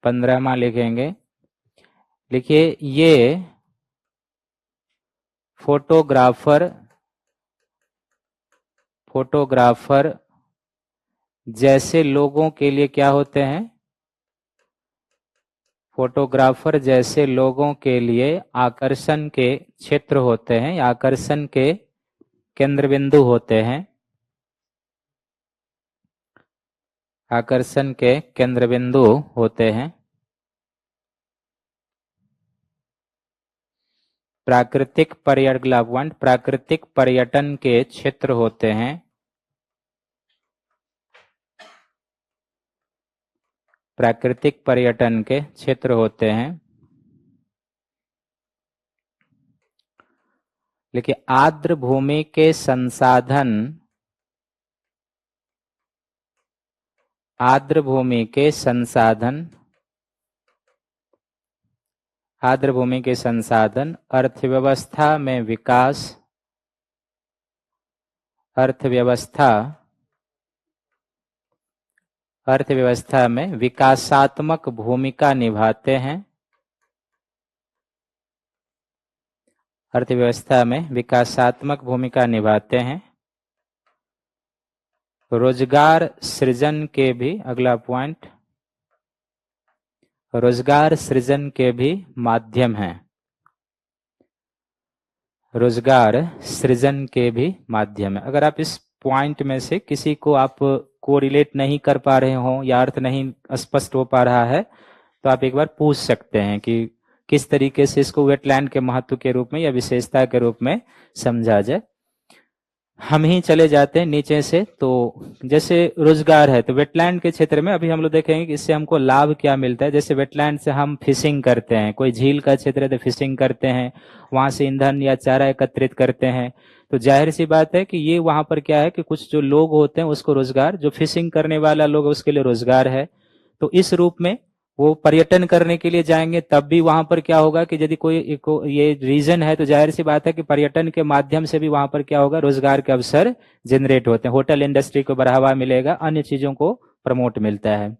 15वां लिखेंगे, लिखिए ये फोटोग्राफर जैसे लोगों के लिए क्या होते हैं? फोटोग्राफर जैसे लोगों के लिए आकर्षण के क्षेत्र होते हैं, आकर्षण के केंद्र बिंदु होते हैं। आकर्षण के केंद्र बिंदु होते हैं। प्राकृतिक पर्यटन के क्षेत्र होते हैं। प्राकृतिक पर्यटन के क्षेत्र होते हैं। लेकिन आर्द्र भूमि के संसाधन आर्द्र भूमि के संसाधन, आर्द्र भूमि के संसाधन, अर्थव्यवस्था में विकास, अर्थव्यवस्था में विकासात्मक भूमिका निभाते हैं, अर्थव्यवस्था में विकासात्मक भूमिका निभाते हैं। रोजगार सृजन के भी, अगला पॉइंट, रोजगार सृजन के भी माध्यम हैं, रोजगार सृजन के भी माध्यम है। अगर आप इस पॉइंट में से किसी को आप कोरिलेट नहीं कर पा रहे हो या अर्थ नहीं स्पष्ट हो पा रहा है तो आप एक बार पूछ सकते हैं कि किस तरीके से इसको वेटलैंड के महत्व के रूप में या विशेषता के रूप में समझा जाए। हम ही चले जाते हैं नीचे से। तो जैसे रोजगार है तो वेटलैंड के क्षेत्र में अभी हम लोग देखेंगे कि इससे हमको लाभ क्या मिलता है। जैसे वेटलैंड से हम फिशिंग करते हैं, कोई झील का क्षेत्र है तो फिशिंग करते हैं, वहां से ईंधन या चारा एकत्रित करते हैं। तो जाहिर सी बात है कि ये वहां पर क्या है कि कुछ जो लोग होते हैं उसको रोजगार, जो फिशिंग करने वाला लोग उसके लिए रोजगार है। तो इस रूप में वो पर्यटन करने के लिए जाएंगे तब भी वहां पर क्या होगा कि यदि कोई ये रीजन है तो जाहिर सी बात है कि पर्यटन के माध्यम से भी वहां पर क्या होगा, रोजगार के अवसर जनरेट होते हैं, होटल इंडस्ट्री को बढ़ावा मिलेगा, अन्य चीजों को प्रमोट मिलता है।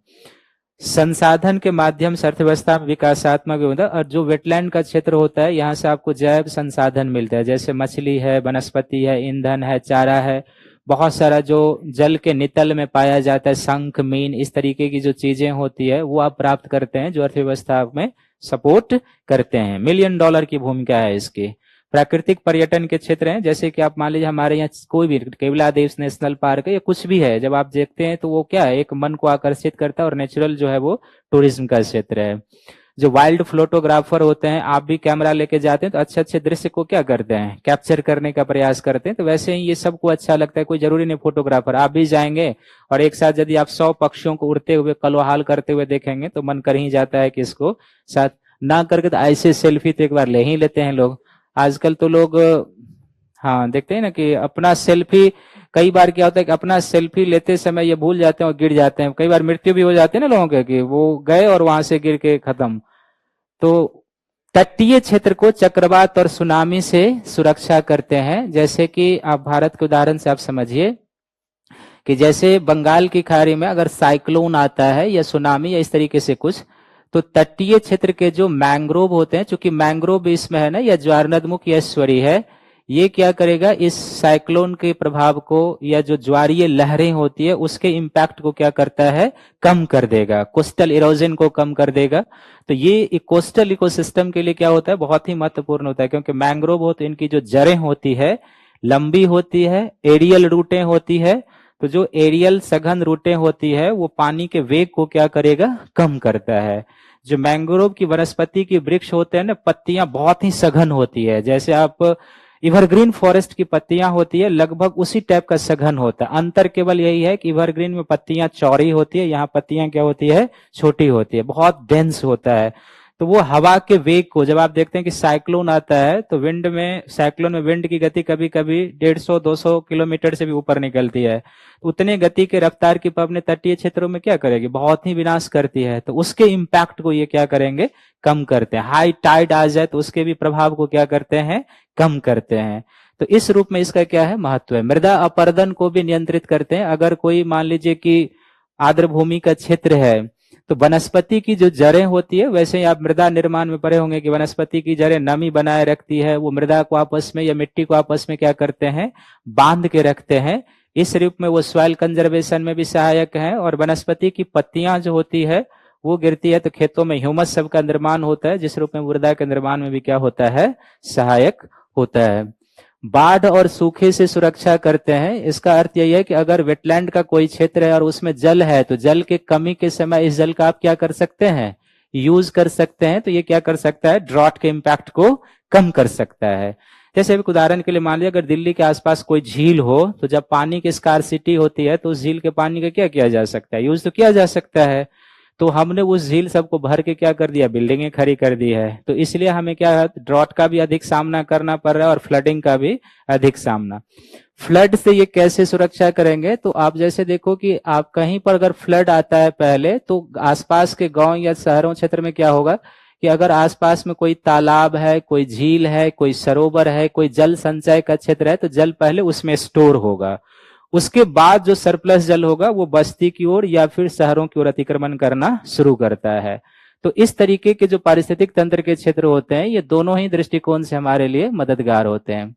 संसाधन के माध्यम से अर्थव्यवस्था में विकासात्मक होता है। और जो वेटलैंड का क्षेत्र होता है यहाँ से आपको जैव संसाधन मिलता है, जैसे मछली है, वनस्पति है, ईंधन है, चारा है, बहुत सारा जो जल के नितल में पाया जाता है, शंख, मीन, इस तरीके की जो चीजें होती है वो आप प्राप्त करते हैं जो अर्थव्यवस्था में सपोर्ट करते हैं। $1 मिलियन की भूमिका है इसकी। प्राकृतिक पर्यटन के क्षेत्र हैं, जैसे कि आप मान लीजिए हमारे यहाँ कोई भी केवलादेव नेशनल पार्क है या कुछ भी है, जब आप देखते हैं तो वो क्या है, एक मन को आकर्षित करता है और नेचुरल जो है वो टूरिज्म का क्षेत्र है। जो वाइल्ड फोटोग्राफर होते हैं, आप भी कैमरा लेके जाते हैं तो अच्छे अच्छे दृश्य को क्या करते हैं, कैप्चर करने का प्रयास करते हैं। तो वैसे ही ये सबको अच्छा लगता है, कोई जरूरी नहीं फोटोग्राफर, आप भी जाएंगे और एक साथ यदि आप 100 पक्षियों को उड़ते हुए कलोहाल करते हुए देखेंगे तो मन कर ही जाता है कि इसको साथ ना करके तो ऐसे सेल्फी तो एक बार ले ही लेते हैं लोग। आजकल तो लोग हाँ देखते हैं ना कि अपना सेल्फी, कई बार क्या होता है कि अपना सेल्फी लेते समय ये भूल जाते हैं और गिर जाते हैं, कई बार मृत्यु भी हो जाती है ना लोगों के, कि वो गए और वहां से गिर के खत्म। तो तटीय क्षेत्र को चक्रवात और सुनामी से सुरक्षा करते हैं। जैसे कि आप भारत के उदाहरण से आप समझिए कि जैसे बंगाल की खाड़ी में अगर साइक्लोन आता है या सुनामी या इस तरीके से कुछ, तो तटीय क्षेत्र के जो मैंग्रोव होते हैं, चूंकि मैंग्रोव इसमें है ना, या ज्वारनदमुख या स्वरी है, ये क्या करेगा, इस साइक्लोन के प्रभाव को या जो ज्वारीय लहरें होती है उसके इंपैक्ट को क्या करता है, कम कर देगा, कोस्टल इरोजन को कम कर देगा। तो ये कोस्टल इकोसिस्टम के लिए क्या होता है, बहुत ही महत्वपूर्ण होता है, क्योंकि मैंग्रोव हो तो इनकी जो जड़ें होती है लंबी होती है, एरियल रूटें होती है। तो जो एरियल सघन रूटें होती है वो पानी के वेग को क्या करेगा, कम करता है। जो मैंग्रोव की वनस्पति की वृक्ष होते हैं ना, पत्तियां बहुत ही सघन होती है, जैसे आप इवरग्रीन फॉरेस्ट की पत्तियां होती है लगभग उसी टाइप का सघन होता है। अंतर केवल यही है कि इवरग्रीन में पत्तियां चौड़ी होती है, यहाँ पत्तियां क्या होती है, छोटी होती है, बहुत डेंस होता है। तो वो हवा के वेग को, जब आप देखते हैं कि साइक्लोन आता है तो विंड में, साइक्लोन में विंड की गति कभी कभी 150-200 किलोमीटर से भी ऊपर निकलती है। तो उतने गति के रफ्तार की अपने तटीय क्षेत्रों में क्या करेगी, बहुत ही विनाश करती है। तो उसके इंपैक्ट को ये क्या करेंगे, कम करते हैं। हाई टाइड आ जाए तो उसके भी प्रभाव को क्या करते हैं, कम करते हैं। तो इस रूप में इसका क्या है, महत्व है। मृदा अपरदन को भी नियंत्रित करते हैं। अगर कोई मान लीजिए कि आर्द्र भूमि का क्षेत्र है तो वनस्पति की जो जड़ें होती है, वैसे ही आप मृदा निर्माण में पढ़े होंगे कि वनस्पति की जड़ें नमी बनाए रखती है, वो मृदा को आपस में या मिट्टी को आपस में क्या करते हैं, बांध के रखते हैं। इस रूप में वो सॉइल कंजर्वेशन में भी सहायक है। और वनस्पति की पत्तियां जो होती है वो गिरती है तो खेतों में ह्यूमस सब का निर्माण होता है, जिस रूप में मृदा के निर्माण में भी क्या होता है, सहायक होता है। बाढ़ और सूखे से सुरक्षा करते हैं। इसका अर्थ यही है कि अगर वेटलैंड का कोई क्षेत्र है और उसमें जल है तो जल के कमी के समय इस जल का आप क्या कर सकते हैं, यूज कर सकते हैं। तो ये क्या कर सकता है, ड्रॉट के इंपैक्ट को कम कर सकता है। जैसे एक उदाहरण के लिए मान लीजिए अगर दिल्ली के आसपास कोई झील हो तो जब पानी की स्कार्सिटी होती है तो उस झील के पानी का क्या किया जा सकता है, यूज तो किया जा सकता है। तो हमने उस झील सबको भर के क्या कर दिया, बिल्डिंगें खड़ी कर दी है। तो इसलिए हमें क्या है, ड्रॉट का भी अधिक सामना करना पड़ रहा है और फ्लडिंग का भी अधिक सामना। फ्लड से ये कैसे सुरक्षा करेंगे, तो आप जैसे देखो कि आप कहीं पर अगर फ्लड आता है पहले, तो आसपास के गांव या शहरों क्षेत्र में क्या होगा कि अगर आसपास में कोई तालाब है, कोई झील है, कोई सरोवर है, कोई जल संचय का क्षेत्र है, तो जल पहले उसमें स्टोर होगा। उसके बाद जो सरप्लस जल होगा वो बस्ती की ओर या फिर शहरों की ओर अतिक्रमण करना शुरू करता है। तो इस तरीके के जो पारिस्थितिक तंत्र के क्षेत्र होते हैं, ये दोनों ही दृष्टिकोण से हमारे लिए मददगार होते हैं।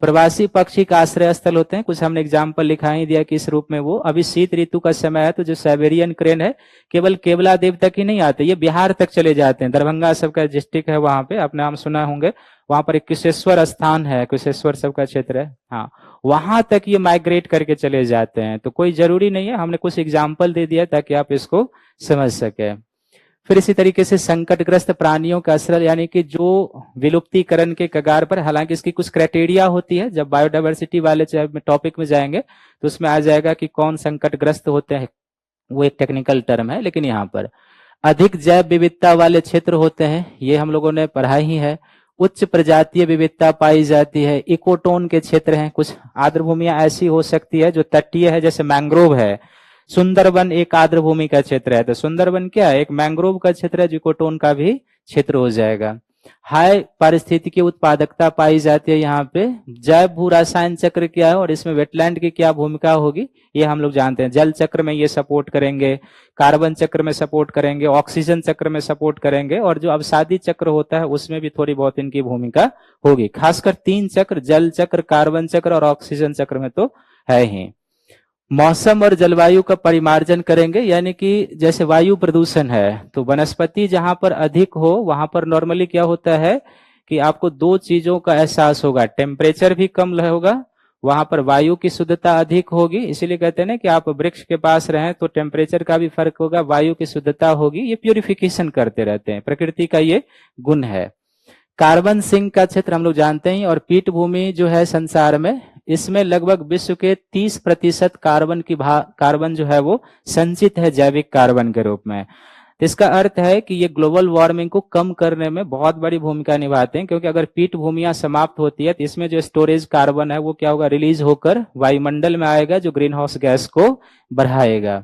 प्रवासी पक्षी का आश्रय स्थल होते हैं, कुछ हमने एग्जाम्पल लिखा ही दिया कि इस रूप में वो अभी शीत ऋतु का समय है, तो जो साइबेरियन क्रेन है केवल केवलादेव तक ही नहीं आते, ये बिहार तक चले जाते हैं। दरभंगा सबका डिस्ट्रिक्ट है, वहां पे आपने नाम सुना होंगे, वहां पर एक कुशेश्वर स्थान है, कुशेश्वर सबका क्षेत्र है, हाँ, वहां तक ये माइग्रेट करके चले जाते हैं। तो कोई जरूरी नहीं है, हमने कुछ एग्जाम्पल दे दिया ताकि आप इसको समझ सके। फिर इसी तरीके से संकटग्रस्त प्राणियों का आश्रय, यानी कि जो विलुप्तीकरण के कगार पर, हालांकि इसकी कुछ क्राइटेरिया होती है, जब बायोडायवर्सिटी वाले टॉपिक में जाएंगे तो उसमें आ जाएगा कि कौन संकटग्रस्त होते हैं, वो एक टेक्निकल टर्म है। लेकिन यहाँ पर अधिक जैव विविधता वाले क्षेत्र होते हैं, ये हम लोगों ने पढ़ा ही है। उच्च प्रजातीय विविधता पाई जाती है। इकोटोन के क्षेत्र हैं, कुछ आर्द्र भूमियां ऐसी हो सकती है जो तटीय है, जैसे मैंग्रोव है। सुंदरबन एक आर्द्र भूमि का क्षेत्र है, तो सुंदरबन क्या है, एक मैंग्रोव का क्षेत्र है, जो इकोटोन का भी क्षेत्र हो जाएगा। हाई पारिस्थितिकी उत्पादकता पाई जाती है यहाँ पे। जैव भू रसायन चक्र क्या है और इसमें वेटलैंड की क्या भूमिका होगी, ये हम लोग जानते हैं। जल चक्र में ये सपोर्ट करेंगे, कार्बन चक्र में सपोर्ट करेंगे, ऑक्सीजन चक्र में सपोर्ट करेंगे, और जो अवसादी चक्र होता है उसमें भी थोड़ी बहुत इनकी भूमिका होगी। खासकर 3 चक्र, जल चक्र, कार्बन चक्र और ऑक्सीजन चक्र में तो है ही। मौसम और जलवायु का परिमार्जन करेंगे, यानी कि जैसे वायु प्रदूषण है, तो वनस्पति जहां पर अधिक हो वहां पर नॉर्मली क्या होता है कि आपको 2 चीजों का एहसास होगा, टेम्परेचर भी कम होगा, वहां पर वायु की शुद्धता अधिक होगी। इसीलिए कहते हैं ना कि आप वृक्ष के पास रहें तो टेम्परेचर का भी फर्क होगा, वायु की शुद्धता होगी। ये प्यूरिफिकेशन करते रहते हैं, प्रकृति का ये गुण है। कार्बन सिंक का क्षेत्र हम लोग जानते हैं, और पीठभूमि जो है संसार में, इसमें लगभग विश्व के 30% कार्बन जो है वो संचित है जैविक कार्बन के रूप में। इसका अर्थ है कि ये ग्लोबल वार्मिंग को कम करने में बहुत बड़ी भूमिका निभाते हैं, क्योंकि अगर पीठभूमियां समाप्त होती है तो इसमें जो स्टोरेज कार्बन है वो क्या होगा, रिलीज होकर वायुमंडल में आएगा, जो ग्रीन हाउस गैस को बढ़ाएगा।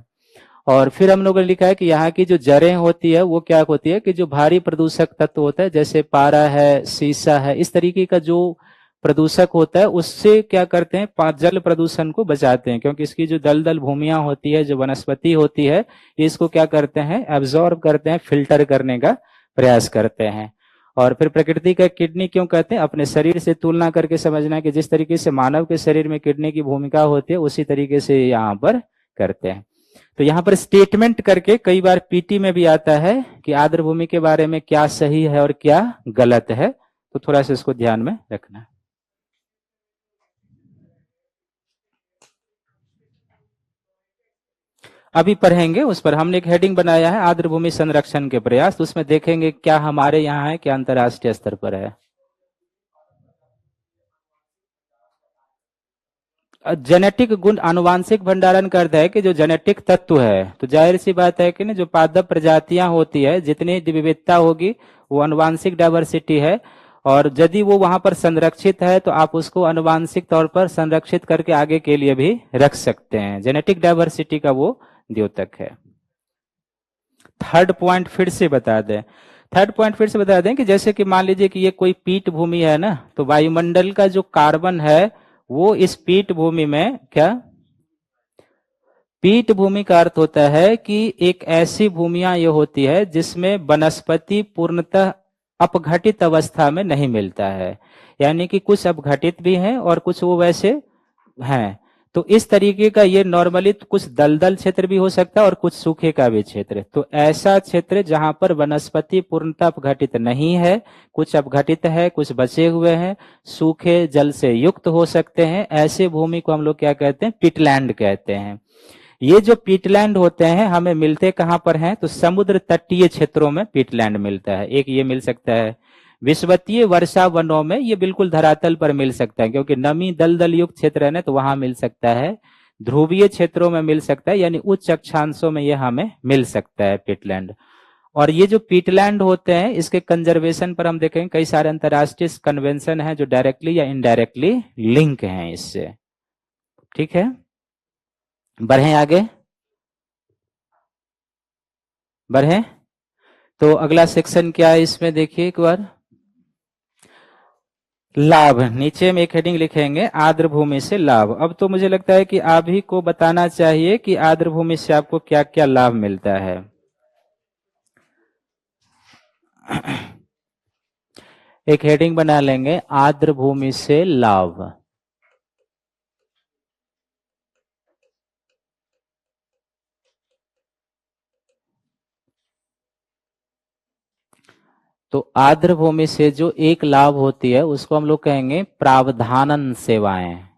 और फिर हम लोगों ने लिखा है कि यहाँ की जो जड़ें होती है वो क्या होती है कि जो भारी प्रदूषक तत्व होता है, जैसे पारा है, सीसा है, इस तरीके का जो प्रदूषक होता है उससे क्या करते हैं, जल प्रदूषण को बचाते हैं, क्योंकि इसकी जो दलदल भूमियां होती है, जो वनस्पति होती है, इसको क्या करते हैं, एब्जॉर्ब करते हैं, फिल्टर करने का प्रयास करते हैं। और फिर प्रकृति का किडनी क्यों कहते हैं, अपने शरीर से तुलना करके समझना कि जिस तरीके से मानव के शरीर में किडनी की भूमिका होती है उसी तरीके से यहाँ पर करते हैं। तो यहाँ पर स्टेटमेंट करके कई बार पीटी में भी आता है कि आर्द्र भूमि के बारे में क्या सही है और क्या गलत है, तो थोड़ा सा इसको ध्यान में रखना। अभी पढ़ेंगे उस पर, हमने एक हेडिंग बनाया है आर्द्र भूमि संरक्षण के प्रयास, तो उसमें देखेंगे क्या हमारे यहाँ है, क्या अंतर्राष्ट्रीय स्तर पर है। जेनेटिक गुण, आनुवांशिक भंडारण का अर्थ है कि जो जेनेटिक तत्व है, तो जाहिर सी बात है कि ना जो पादप प्रजातियां होती है, जितनी विविधता होगी वो आनुवांशिक डाइवर्सिटी है, और यदि वो वहां पर संरक्षित है तो आप उसको आनुवांशिक तौर पर संरक्षित करके आगे के लिए भी रख सकते हैं। जेनेटिक डाइवर्सिटी का वो द्योतक है। थर्ड पॉइंट फिर से बता दें, कि जैसे कि मान लीजिए कि ये कोई पीठ भूमि है ना, तो वायुमंडल का जो कार्बन है वो इस पीठ भूमि में क्या, पीठ भूमि का अर्थ होता है कि एक ऐसी भूमियां ये होती है जिसमें वनस्पति पूर्णतः अपघटित अवस्था में नहीं मिलता है, यानी कि कुछ अपघटित भी हैं और कुछ वो वैसे हैं। तो इस तरीके का ये नॉर्मली कुछ दलदल क्षेत्र भी हो सकता है और कुछ सूखे का भी क्षेत्र। तो ऐसा क्षेत्र जहां पर वनस्पति पूर्णतः अपघटित नहीं है, कुछ अपघटित है, कुछ बचे हुए हैं, सूखे जल से युक्त हो सकते हैं, ऐसे भूमि को हम लोग क्या कहते हैं, पिटलैंड कहते हैं। ये जो पीटलैंड होते हैं हमें मिलते कहां पर हैं, तो समुद्र तटीय क्षेत्रों में पीटलैंड मिलता है। एक ये मिल सकता है विषवतीय वर्षा वनों में, ये बिल्कुल धरातल पर मिल सकता है, क्योंकि नमी दलदल युक्त क्षेत्र है ना, तो वहां मिल सकता है। ध्रुवीय क्षेत्रों में मिल सकता है, यानी उच्च अक्षांशों में यह हमें मिल सकता है पीटलैंड। और ये जो पीटलैंड होते हैं इसके कंजर्वेशन पर हम देखेंगे कई सारे अंतर्राष्ट्रीय कन्वेंशन हैं जो डायरेक्टली या इनडायरेक्टली लिंक हैं इससे। ठीक है, बढ़े आगे, बढ़े। तो अगला सेक्शन क्या है इसमें देखिए एक बार, लाभ। नीचे में एक हेडिंग लिखेंगे आर्द्र भूमि से लाभ। अब तो मुझे लगता है कि आप ही को बताना चाहिए कि आर्द्र भूमि से आपको क्या क्या लाभ मिलता है। एक हेडिंग बना लेंगे आर्द्र भूमि से लाभ। तो आर्द्र भूमि से जो एक लाभ होती है उसको हम लोग कहेंगे प्रावधानन सेवाएं।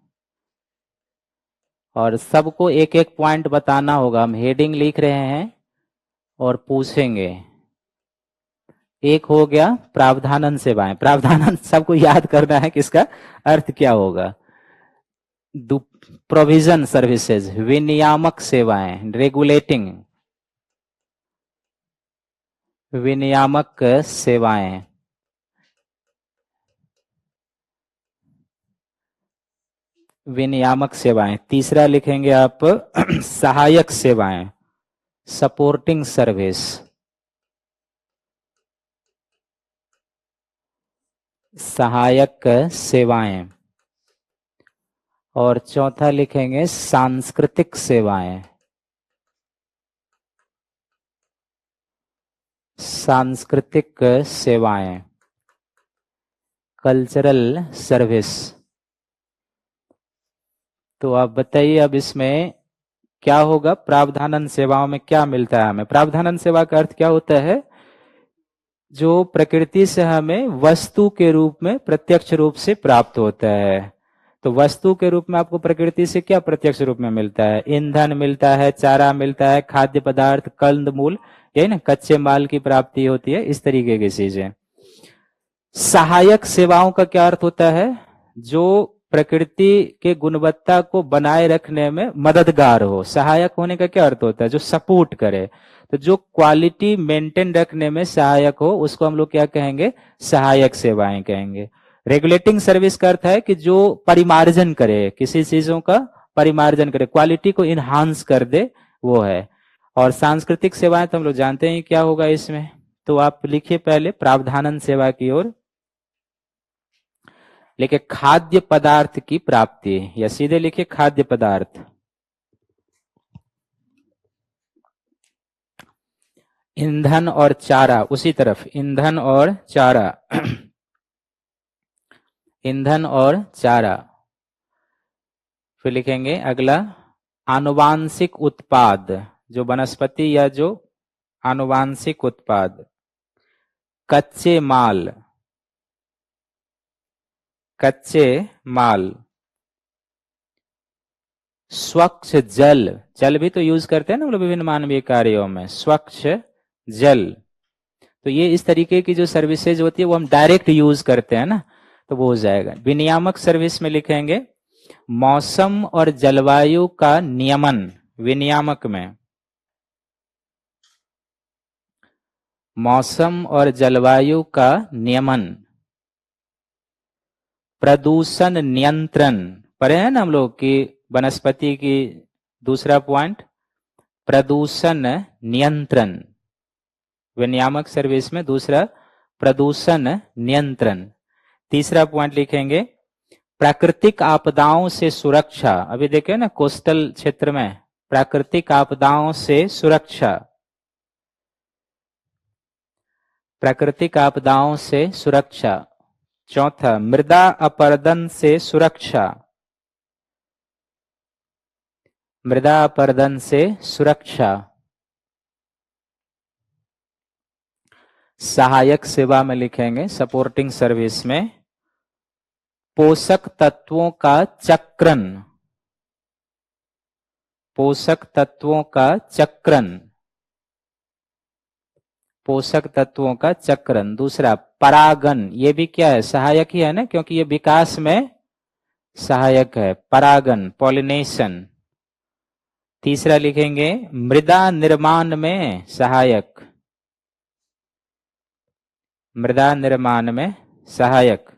और सबको एक एक पॉइंट बताना होगा, हम हेडिंग लिख रहे हैं और पूछेंगे। एक हो गया प्रावधानन सेवाएं, प्रावधानन सबको याद करना है कि इसका अर्थ क्या होगा। प्रोविजन सर्विसेज, विनियामक सेवाएं, रेगुलेटिंग, विनियामक सेवाएं। विनियामक सेवाएं। तीसरा लिखेंगे आप सहायक सेवाएं, सपोर्टिंग सर्विस, सहायक सेवाएं। और चौथा लिखेंगे सांस्कृतिक सेवाएं, सांस्कृतिक सेवाएं, कल्चरल सर्विस। तो आप बताइए अब इसमें क्या होगा, प्रावधानन सेवाओं में क्या मिलता है हमें। प्रावधानन सेवा का अर्थ क्या होता है, जो प्रकृति से हमें वस्तु के रूप में प्रत्यक्ष रूप से प्राप्त होता है। तो वस्तु के रूप में आपको प्रकृति से क्या प्रत्यक्ष रूप में मिलता है, ईंधन मिलता है, चारा मिलता है, खाद्य पदार्थ, कंद मूल, यही ना, कच्चे माल की प्राप्ति होती है, इस तरीके की चीजें। सहायक सेवाओं का क्या अर्थ होता है, जो प्रकृति के गुणवत्ता को बनाए रखने में मददगार हो। सहायक होने का क्या अर्थ होता है, जो सपोर्ट करे। तो जो क्वालिटी मेंटेन रखने में सहायक हो उसको हम लोग क्या कहेंगे, सहायक सेवाएं कहेंगे। रेगुलेटिंग सर्विस का अर्थ है कि जो परिमार्जन करे, किसी चीजों का परिमार्जन करे, क्वालिटी को इनहांस कर दे, वो है। और सांस्कृतिक सेवाएं तो हम लोग जानते हैं क्या होगा इसमें। तो आप लिखिए पहले प्रावधानन सेवा की ओर, लिखिए खाद्य पदार्थ की प्राप्ति, या सीधे लिखिए खाद्य पदार्थ। ईंधन और चारा, उसी तरफ ईंधन और चारा, ईंधन और चारा। फिर लिखेंगे अगला आनुवांशिक उत्पाद, जो वनस्पति या जो आनुवांशिक उत्पाद, कच्चे माल, कच्चे माल, स्वच्छ जल, जल भी तो यूज करते हैं ना हम लोग विभिन्न मानवीय कार्यों में, स्वच्छ जल। तो ये इस तरीके की जो सर्विसेज होती है वो हम डायरेक्ट यूज करते हैं ना, तो वो हो जाएगा। विनियामक सर्विस में लिखेंगे मौसम और जलवायु का नियमन, विनियामक में मौसम और जलवायु का नियमन। प्रदूषण नियंत्रण, पढ़े हैं ना हम लोग कि वनस्पति की दूसरा पॉइंट प्रदूषण नियंत्रण, विनियामक सर्विस में दूसरा प्रदूषण नियंत्रण। तीसरा पॉइंट लिखेंगे प्राकृतिक आपदाओं से सुरक्षा। अभी देखे ना कोस्टल क्षेत्र में प्राकृतिक आपदाओं से सुरक्षा, प्राकृतिक आपदाओं से सुरक्षा। चौथा मृदा अपरदन से सुरक्षा, मृदा अपरदन से सुरक्षा। सहायक सेवा में लिखेंगे सपोर्टिंग सर्विस में पोषक तत्वों का चक्रण, पोषक तत्वों का चक्रण, पोषक तत्वों का चक्रण। दूसरा परागन, ये भी क्या है, सहायक ही है ना, क्योंकि ये विकास में सहायक है। परागन, पॉलिनेशन, तीसरा लिखेंगे मृदा निर्माण में सहायक, मृदा निर्माण में सहायक।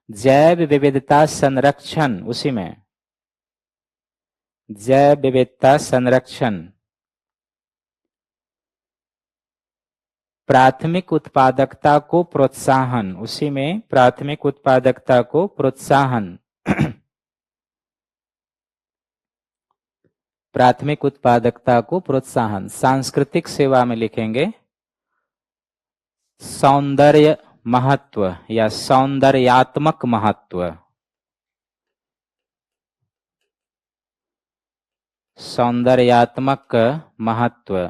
जैव विविधता संरक्षण, उसी में जैव विविधता संरक्षण। प्राथमिक उत्पादकता को प्रोत्साहन, उसी में प्राथमिक उत्पादकता को प्रोत्साहन। प्राथमिक उत्पादकता को प्रोत्साहन। सांस्कृतिक सेवा में लिखेंगे सौंदर्य महत्व या सौंदर्यात्मक महत्व, सौंदर्यात्मक महत्व।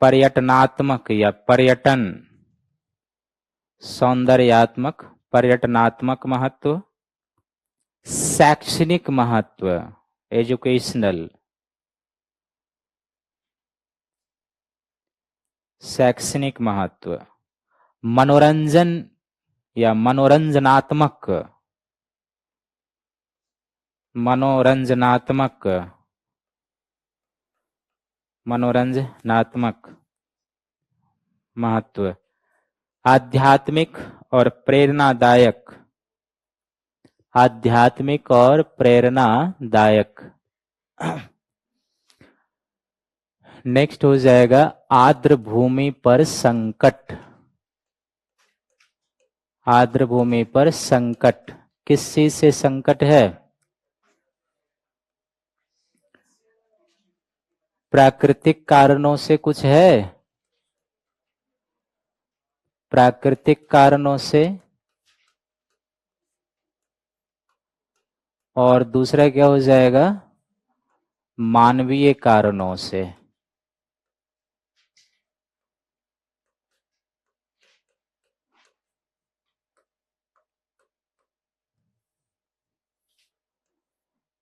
पर्यटनात्मक या पर्यटन, सौंदर्यात्मक पर्यटनात्मक महत्व। शैक्षणिक महत्व, एजुकेशनल, शैक्षणिक महत्व। मनोरंजन या मनोरंजनात्मक, मनोरंजनात्मक, मनोरंजनात्मक महत्व। आध्यात्मिक और प्रेरणादायक, आध्यात्मिक और प्रेरणादायक। नेक्स्ट हो जाएगा आर्द्र भूमि पर संकट। आर्द्र भूमि पर संकट किस चीज से संकट है? प्राकृतिक कारणों से कुछ है? प्राकृतिक कारणों से, और दूसरा क्या हो जाएगा? मानवीय कारणों से।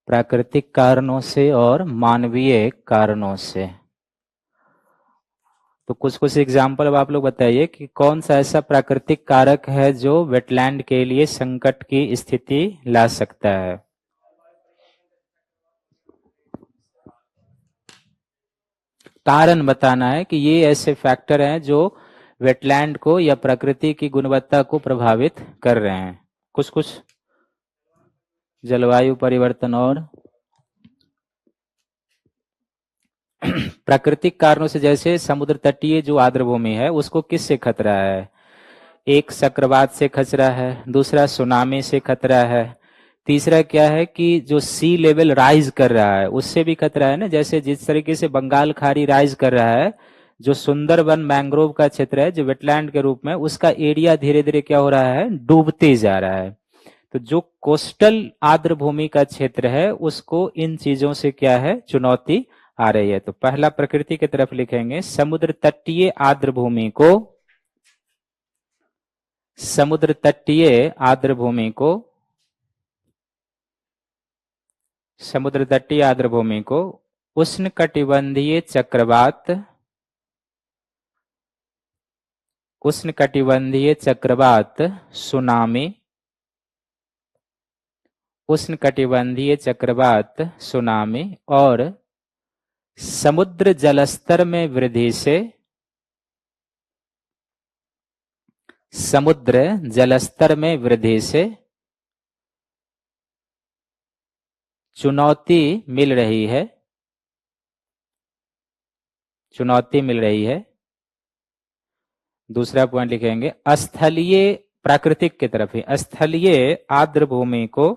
प्राकृतिक कारणों से और मानवीय कारणों से। तो कुछ कुछ एग्जाम्पल अब आप लोग बताइए कि कौन सा ऐसा प्राकृतिक कारक है जो वेटलैंड के लिए संकट की स्थिति ला सकता है। कारण बताना है कि ये ऐसे फैक्टर हैं जो वेटलैंड को या प्रकृति की गुणवत्ता को प्रभावित कर रहे हैं। कुछ कुछ जलवायु परिवर्तन और प्राकृतिक कारणों से, जैसे समुद्र तटीय जो आर्द्र भूमि है उसको किससे खतरा है? एक चक्रवात से खतरा है, दूसरा सुनामी से खतरा है, तीसरा क्या है कि जो सी लेवल राइज कर रहा है उससे भी खतरा है ना। जैसे जिस तरीके से बंगाल खाड़ी राइज कर रहा है, जो सुंदरबन मैंग्रोव का क्षेत्र है जो वेटलैंड के रूप में, उसका एरिया धीरे धीरे क्या हो रहा है? डूबते जा रहा है। तो जो कोस्टल आर्द्र भूमि का क्षेत्र है उसको इन चीजों से क्या है? चुनौती आ रही है। तो पहला प्रकृति की तरफ लिखेंगे समुद्र तटीय आर्द्र भूमि को, समुद्र तटीय आर्द्र भूमि को, समुद्र तटीय आर्द्र भूमि को उष्णकटिबंधीय चक्रवात, उष्णकटिबंधीय चक्रवात, सुनामी, उष्णकटिबंधीय चक्रवात, सुनामी और समुद्र जलस्तर में वृद्धि से, समुद्र जलस्तर में वृद्धि से चुनौती मिल रही है, चुनौती मिल रही है। दूसरा पॉइंट लिखेंगे स्थलीय, प्राकृतिक की तरफ ही, स्थलीय आर्द्र भूमि को,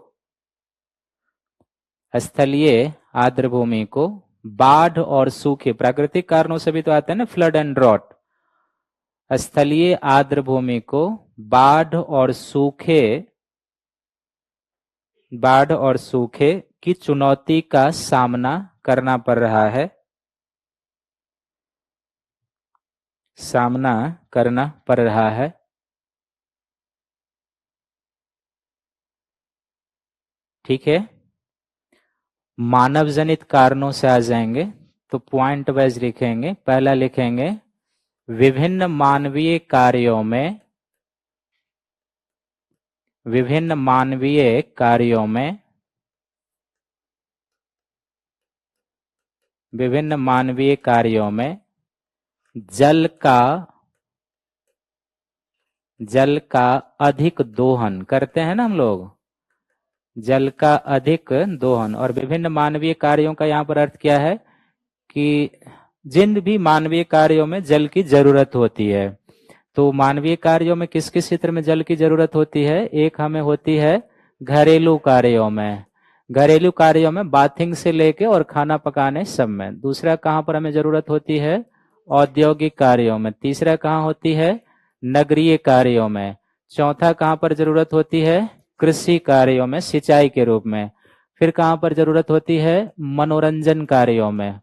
स्थलीय आर्द्र भूमि को बाढ़ और सूखे, प्राकृतिक कारणों से भी तो आते हैं ना, फ्लड एंड ड्रॉट। स्थलीय आर्द्र भूमि को बाढ़ और सूखे, बाढ़ और सूखे की चुनौती का सामना करना पड़ रहा है, सामना करना पड़ रहा है। ठीक है, मानव जनित कारणों से आ जाएंगे तो पॉइंट वाइज लिखेंगे। पहला लिखेंगे विभिन्न मानवीय कार्यों में, विभिन्न मानवीय कार्यों में विभिन्न मानवीय कार्यों में जल का अधिक दोहन करते हैं ना हम लोग, जल का अधिक दोहन। और विभिन्न मानवीय कार्यों का यहाँ पर अर्थ क्या है कि जिन भी मानवीय कार्यों में जल की जरूरत होती है, तो मानवीय कार्यों में किस किस क्षेत्र में जल की जरूरत होती है? एक हमें होती है घरेलू कार्यों में, घरेलू कार्यों में बाथिंग से लेके और खाना पकाने सब में। दूसरा कहाँ पर हमें जरूरत होती है? औद्योगिक कार्यों में। तीसरा कहाँ होती है? नगरीय कार्यों में। चौथा कहाँ पर जरूरत होती है? कृषि कार्यों में, सिंचाई के रूप में। फिर कहाँ पर जरूरत होती है? मनोरंजन कार्यों में।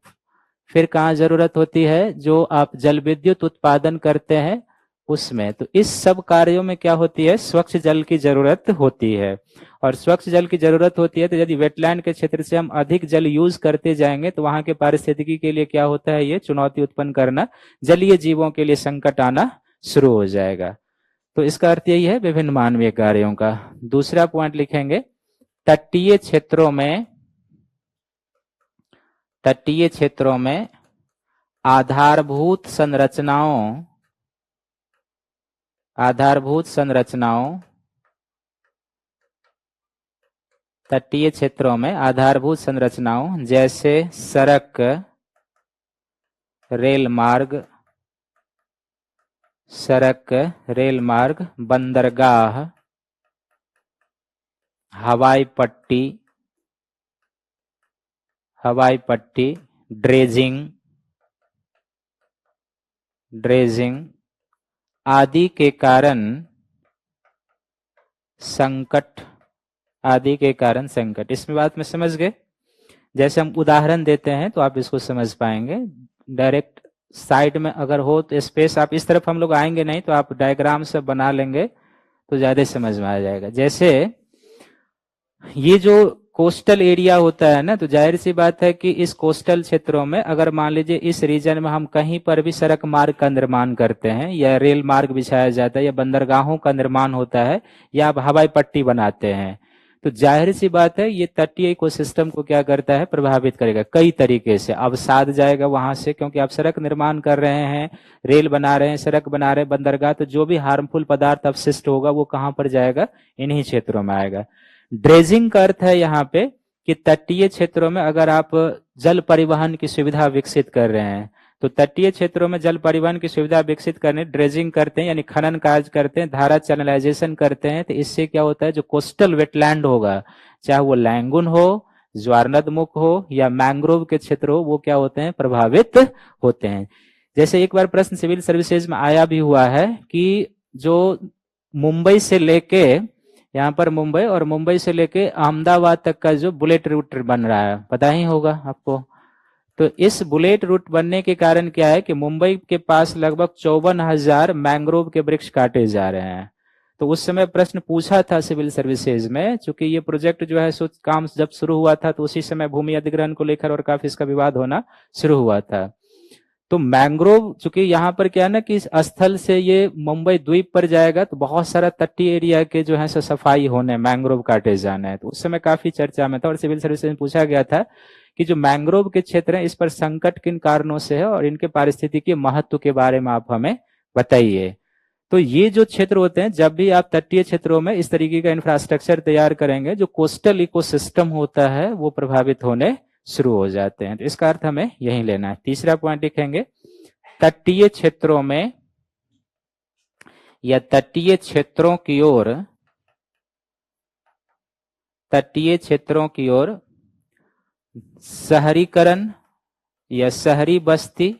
फिर कहाँ जरूरत होती है? जो आप जल विद्युत उत्पादन करते हैं उसमें। तो इस सब कार्यों में क्या होती है? स्वच्छ जल की जरूरत होती है। और स्वच्छ जल की जरूरत होती है तो यदि वेटलैंड के क्षेत्र से हम अधिक जल यूज करते जाएंगे तो वहां के पारिस्थितिकी के लिए क्या होता है? ये चुनौती उत्पन्न करना, जलीय जीवों के लिए संकट आना शुरू हो जाएगा। तो इसका अर्थ यही है विभिन्न मानवीय कार्यों का। दूसरा पॉइंट लिखेंगे, तटीय क्षेत्रों में आधारभूत संरचनाओं तटीय क्षेत्रों में आधारभूत संरचनाओं जैसे सड़क, रेल मार्ग, बंदरगाह, हवाई पट्टी, ड्रेजिंग आदि के कारण संकट। इसमें बात में समझ गए? जैसे हम उदाहरण देते हैं तो आप इसको समझ पाएंगे। डायरेक्ट साइड में अगर हो तो स्पेस, आप इस तरफ हम लोग आएंगे नहीं तो आप डायग्राम से बना लेंगे तो ज्यादा समझ में आ जाएगा। जैसे ये जो कोस्टल एरिया होता है ना, तो जाहिर सी बात है कि इस कोस्टल क्षेत्रों में अगर मान लीजिए इस रीजन में हम कहीं पर भी सड़क मार्ग का निर्माण करते हैं या रेल मार्ग बिछाया जाता है या बंदरगाहों का निर्माण होता है या आप हवाई पट्टी बनाते हैं, तो जाहिर सी बात है ये तटीय इकोसिस्टम को क्या करता है? प्रभावित करेगा कई तरीके से। अवसाद जाएगा वहां से, क्योंकि आप सड़क निर्माण कर रहे हैं, रेल बना रहे हैं, सड़क बना रहे हैं, बंदरगाह, तो जो भी हार्मफुल पदार्थ अवशिष्ट होगा वो कहां पर जाएगा? इन्हीं क्षेत्रों में आएगा। ड्रेजिंग का अर्थ है यहाँ पे कि तटीय क्षेत्रों में अगर आप जल परिवहन की सुविधा विकसित कर रहे हैं, तो तटीय क्षेत्रों में जल परिवहन की सुविधा विकसित करने ड्रेजिंग करते हैं, यानी खनन कार्य करते हैं, धारा चैनलाइजेशन करते हैं। तो इससे क्या होता है? जो कोस्टल वेटलैंड होगा, चाहे वो लैंगून हो, ज्वारनदमुख हो या मैंग्रोव के क्षेत्र हो, वो क्या होते हैं? प्रभावित होते हैं। जैसे एक बार प्रश्न सिविल सर्विसेज में आया भी हुआ है कि जो मुंबई से लेके यहाँ पर मुंबई और मुंबई से लेके अहमदाबाद तक का जो बुलेट रूट बन रहा है, पता ही होगा आपको। तो इस बुलेट रूट बनने के कारण क्या है कि मुंबई के पास लगभग 54,000 मैंग्रोव के वृक्ष काटे जा रहे हैं। तो उस समय प्रश्न पूछा था सिविल सर्विसेज में, चूंकि ये प्रोजेक्ट जो है काम जब शुरू हुआ था तो उसी समय भूमि अधिग्रहण को लेकर और काफी इसका विवाद होना शुरू हुआ था। तो मैंग्रोव, चूंकि यहाँ पर क्या है ना कि इस स्थल से ये मुंबई द्वीप पर जाएगा तो बहुत सारा तटीय एरिया के जो है सो सफाई होने, मैंग्रोव काटे जाना है। तो उस समय काफी चर्चा में था और सिविल सर्विस में पूछा गया था कि जो मैंग्रोव के क्षेत्र हैं इस पर संकट किन कारणों से है और इनके पारिस्थितिकी महत्व के बारे में आप हमें बताइए। तो ये जो क्षेत्र होते हैं, जब भी आप तटीय क्षेत्रों में इस तरीके का इंफ्रास्ट्रक्चर तैयार करेंगे, जो कोस्टल इकोसिस्टम होता है वो प्रभावित होने शुरू हो जाते हैं। तो इसका अर्थ हमें यही लेना है। तीसरा पॉइंट लिखेंगे, तटीय क्षेत्रों में या तटीय क्षेत्रों की ओर शहरीकरण या शहरी बस्ती,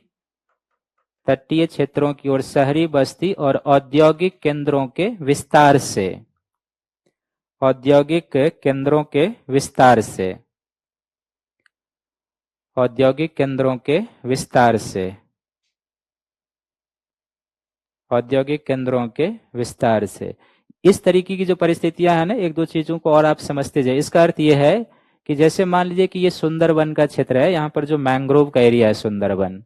तटीय क्षेत्रों की ओर शहरी बस्ती और औद्योगिक केंद्रों के विस्तार से, औद्योगिक केंद्रों के विस्तार से, औद्योगिक केंद्रों के विस्तार से, औद्योगिक केंद्रों के विस्तार से, इस तरीके की जो परिस्थितियां हैं ना, एक दो चीजों को और आप समझते जाए। इसका अर्थ यह है कि जैसे मान लीजिए कि ये सुंदरबन का क्षेत्र है, यहाँ पर जो मैंग्रोव का एरिया है सुंदरबन,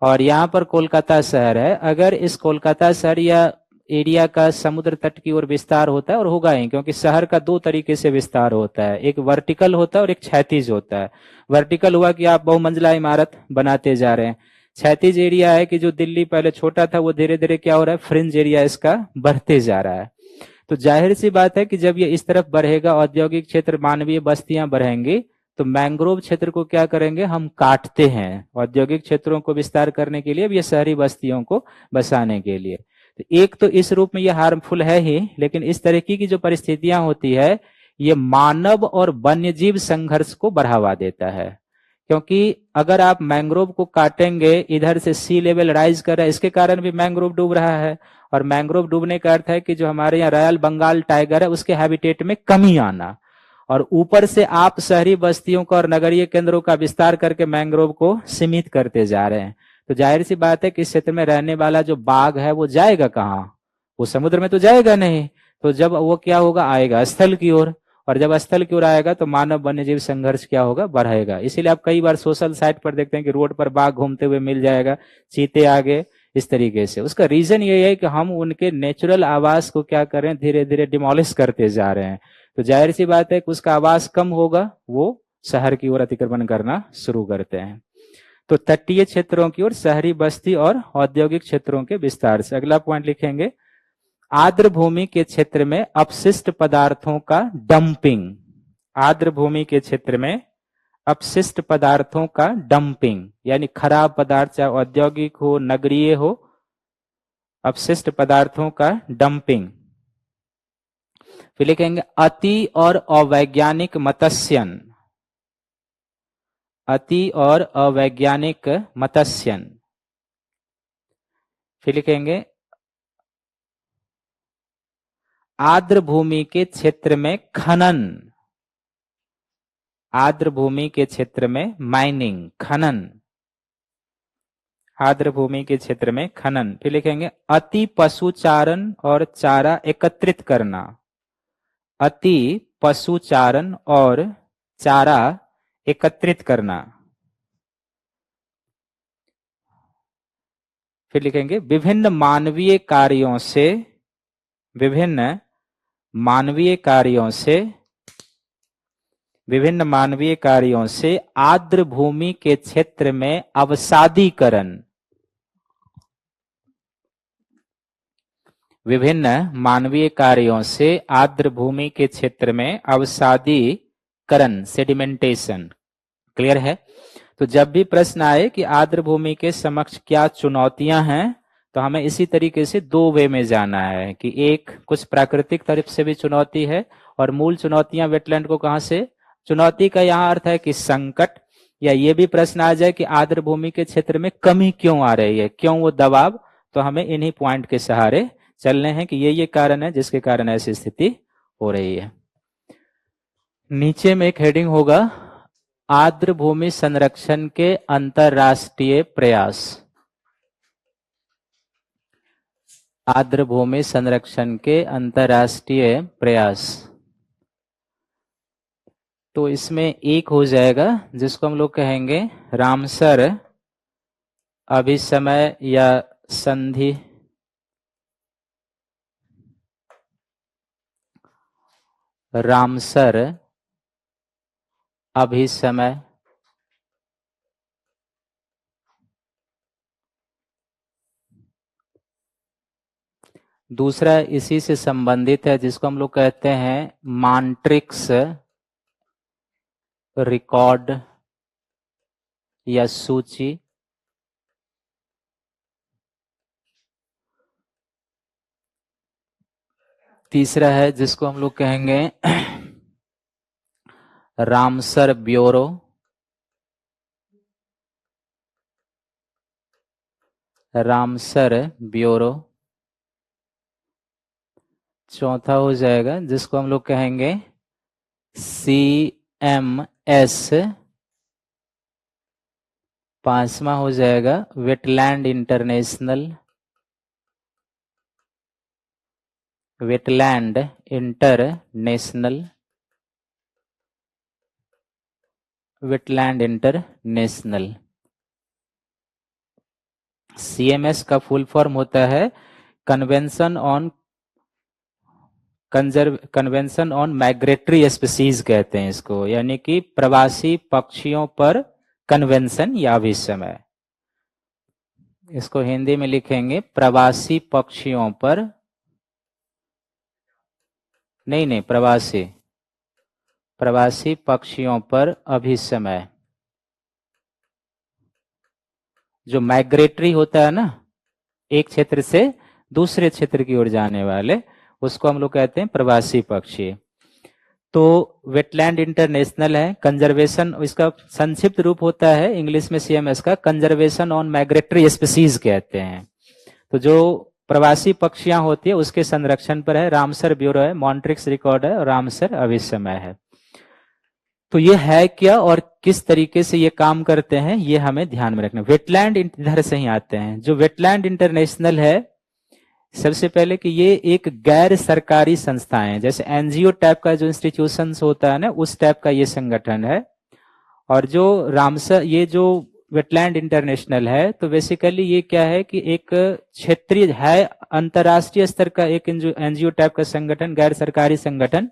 और यहाँ पर कोलकाता शहर है। अगर इस कोलकाता शहर या एरिया का समुद्र तट की ओर विस्तार होता है, और होगा ही, क्योंकि शहर का दो तरीके से विस्तार होता है, एक वर्टिकल होता है और एक क्षैतिज होता है। वर्टिकल हुआ कि आप बहुमंजिला इमारत बनाते जा रहे हैं। क्षैतिज एरिया है कि जो दिल्ली पहले छोटा था वो धीरे धीरे क्या हो रहा है, फ्रिंज एरिया इसका बढ़ते जा रहा है। तो जाहिर सी बात है कि जब ये इस तरफ बढ़ेगा, औद्योगिक क्षेत्र, मानवीय बस्तियां बढ़ेंगी, तो मैंग्रोव क्षेत्र को क्या करेंगे, हम काटते हैं औद्योगिक क्षेत्रों को विस्तार करने के लिए, ये शहरी बस्तियों को बसाने के लिए। तो एक तो इस रूप में ये हार्मफुल है ही, लेकिन इस तरीके की जो परिस्थितियां होती है, ये मानव और वन्यजीव संघर्ष को बढ़ावा देता है। क्योंकि अगर आप मैंग्रोव को काटेंगे, इधर से सी लेवल राइज कर रहा है, इसके कारण भी मैंग्रोव डूब रहा है, और मैंग्रोव डूबने का अर्थ है कि जो हमारे यहाँ रॉयल बंगाल टाइगर है उसके हैबिटेट में कमी आना, और ऊपर से आप शहरी बस्तियों का और नगरीय केंद्रों का विस्तार करके मैंग्रोव को सीमित करते जा रहे हैं। तो जाहिर सी बात है कि इस क्षेत्र में रहने वाला जो बाघ है वो जाएगा कहाँ, वो समुद्र में तो जाएगा नहीं। तो जब वो क्या होगा, आएगा स्थल की ओर, और जब स्थल की ओर आएगा तो मानव वन्यजीव संघर्ष क्या होगा, बढ़ेगा। इसीलिए आप कई बार सोशल साइट पर देखते हैं कि रोड पर बाघ घूमते हुए मिल जाएगा, चीते आगे, इस तरीके से। उसका रीजन ये है कि हम उनके नेचुरल आवास को क्या कर रहे हैं, धीरे धीरे डिमोलिश करते जा रहे हैं। तो जाहिर सी बात है कि उसका आवास कम होगा, वो शहर की ओर अतिक्रमण करना शुरू करते हैं। तो तटीय क्षेत्रों की ओर शहरी बस्ती और औद्योगिक क्षेत्रों के विस्तार से। अगला पॉइंट लिखेंगे, आर्द्र भूमि के क्षेत्र में अपशिष्ट पदार्थों का डंपिंग। आर्द्र भूमि के क्षेत्र में अपशिष्ट पदार्थों का डंपिंग, यानी खराब पदार्थ, चाहे औद्योगिक हो, नगरीय हो, अपशिष्ट पदार्थों का डंपिंग। फिर लिखेंगे अति और अवैज्ञानिक मत्स्यन। अति और अवैज्ञानिक मत्स्यन। फिर लिखेंगे आर्द्र भूमि के क्षेत्र में खनन। आर्द्र भूमि के क्षेत्र में माइनिंग, खनन। आर्द्र भूमि के क्षेत्र में खनन। फिर लिखेंगे अति पशुचारण और चारा एकत्रित करना। अति पशुचारण और चारा एकत्रित करना। फिर लिखेंगे विभिन्न मानवीय कार्यों से, विभिन्न मानवीय कार्यों से, विभिन्न मानवीय कार्यों से आर्द्र भूमि के क्षेत्र में अवसादीकरण। विभिन्न मानवीय कार्यों से आर्द्र भूमि के क्षेत्र में अवसादीकरण, सेडिमेंटेशन। क्लियर है? तो जब भी प्रश्न आए कि आर्द्र भूमि के समक्ष क्या चुनौतियां हैं, तो हमें इसी तरीके से दो वे में जाना है कि एक कुछ प्राकृतिक तरफ से भी चुनौती है, और मूल चुनौतियां वेटलैंड को कहां से, चुनौती का यहां अर्थ है कि संकट, या ये भी प्रश्न आ जाए कि आर्द्र भूमि के क्षेत्र में कमी क्यों आ रही है, क्यों वो दबाव, तो हमें इन्हीं पॉइंट के सहारे चलने हैं कि ये कारण है जिसके कारण ऐसी स्थिति हो रही है। नीचे में एक हेडिंग होगा, आर्द्र भूमि संरक्षण के अंतरराष्ट्रीय प्रयास। आर्द्र भूमि संरक्षण के अंतरराष्ट्रीय प्रयास। तो इसमें एक हो जाएगा जिसको हम लोग कहेंगे रामसर अभिसमय या संधि। रामसर अभिसमय। दूसरा इसी से संबंधित है जिसको हम लोग कहते हैं मॉन्ट्रिक्स रिकॉर्ड या सूची। तीसरा है जिसको हम लोग कहेंगे रामसर ब्यूरो। Ramsar bureau. चौथा हो जाएगा जिसको हम लोग कहेंगे CMS। पांचवा हो जाएगा wetland international. Wetland international. Wetland international. CMS का फुल फॉर्म होता है कन्वेंशन ऑन माइग्रेटरी स्पीसीज कहते हैं इसको, यानी कि प्रवासी पक्षियों पर कन्वेंशन या अभिसमय। इसको हिंदी में लिखेंगे प्रवासी पक्षियों पर, नहीं, प्रवासी पक्षियों पर अभिसमय। जो माइग्रेटरी होता है ना, एक क्षेत्र से दूसरे क्षेत्र की ओर जाने वाले, उसको हम लोग कहते हैं प्रवासी पक्षी। तो वेटलैंड इंटरनेशनल है, कंजर्वेशन इसका संक्षिप्त रूप होता है इंग्लिश में CMS का, कंजर्वेशन ऑन माइग्रेटरी स्पीसीज कहते हैं। तो जो प्रवासी पक्षियां होती है उसके संरक्षण पर है, रामसर ब्यूरो है, मॉन्ट्रिक्स रिकॉर्ड है और रामसर अभिसमय है। तो ये है क्या और किस तरीके से ये काम करते हैं, ये हमें ध्यान में रखना। वेटलैंड इधर से ही आते हैं। जो वेटलैंड इंटरनेशनल है, सबसे पहले कि ये एक गैर सरकारी संस्था है, जैसे NGO टाइप का जो इंस्टीट्यूशंस होता है ना, उस टाइप का ये संगठन है। और जो रामसर, ये जो वेटलैंड इंटरनेशनल है, तो बेसिकली ये क्या है कि एक क्षेत्रीय है, अंतर्राष्ट्रीय स्तर का एक NGO टाइप का संगठन, गैर सरकारी संगठन,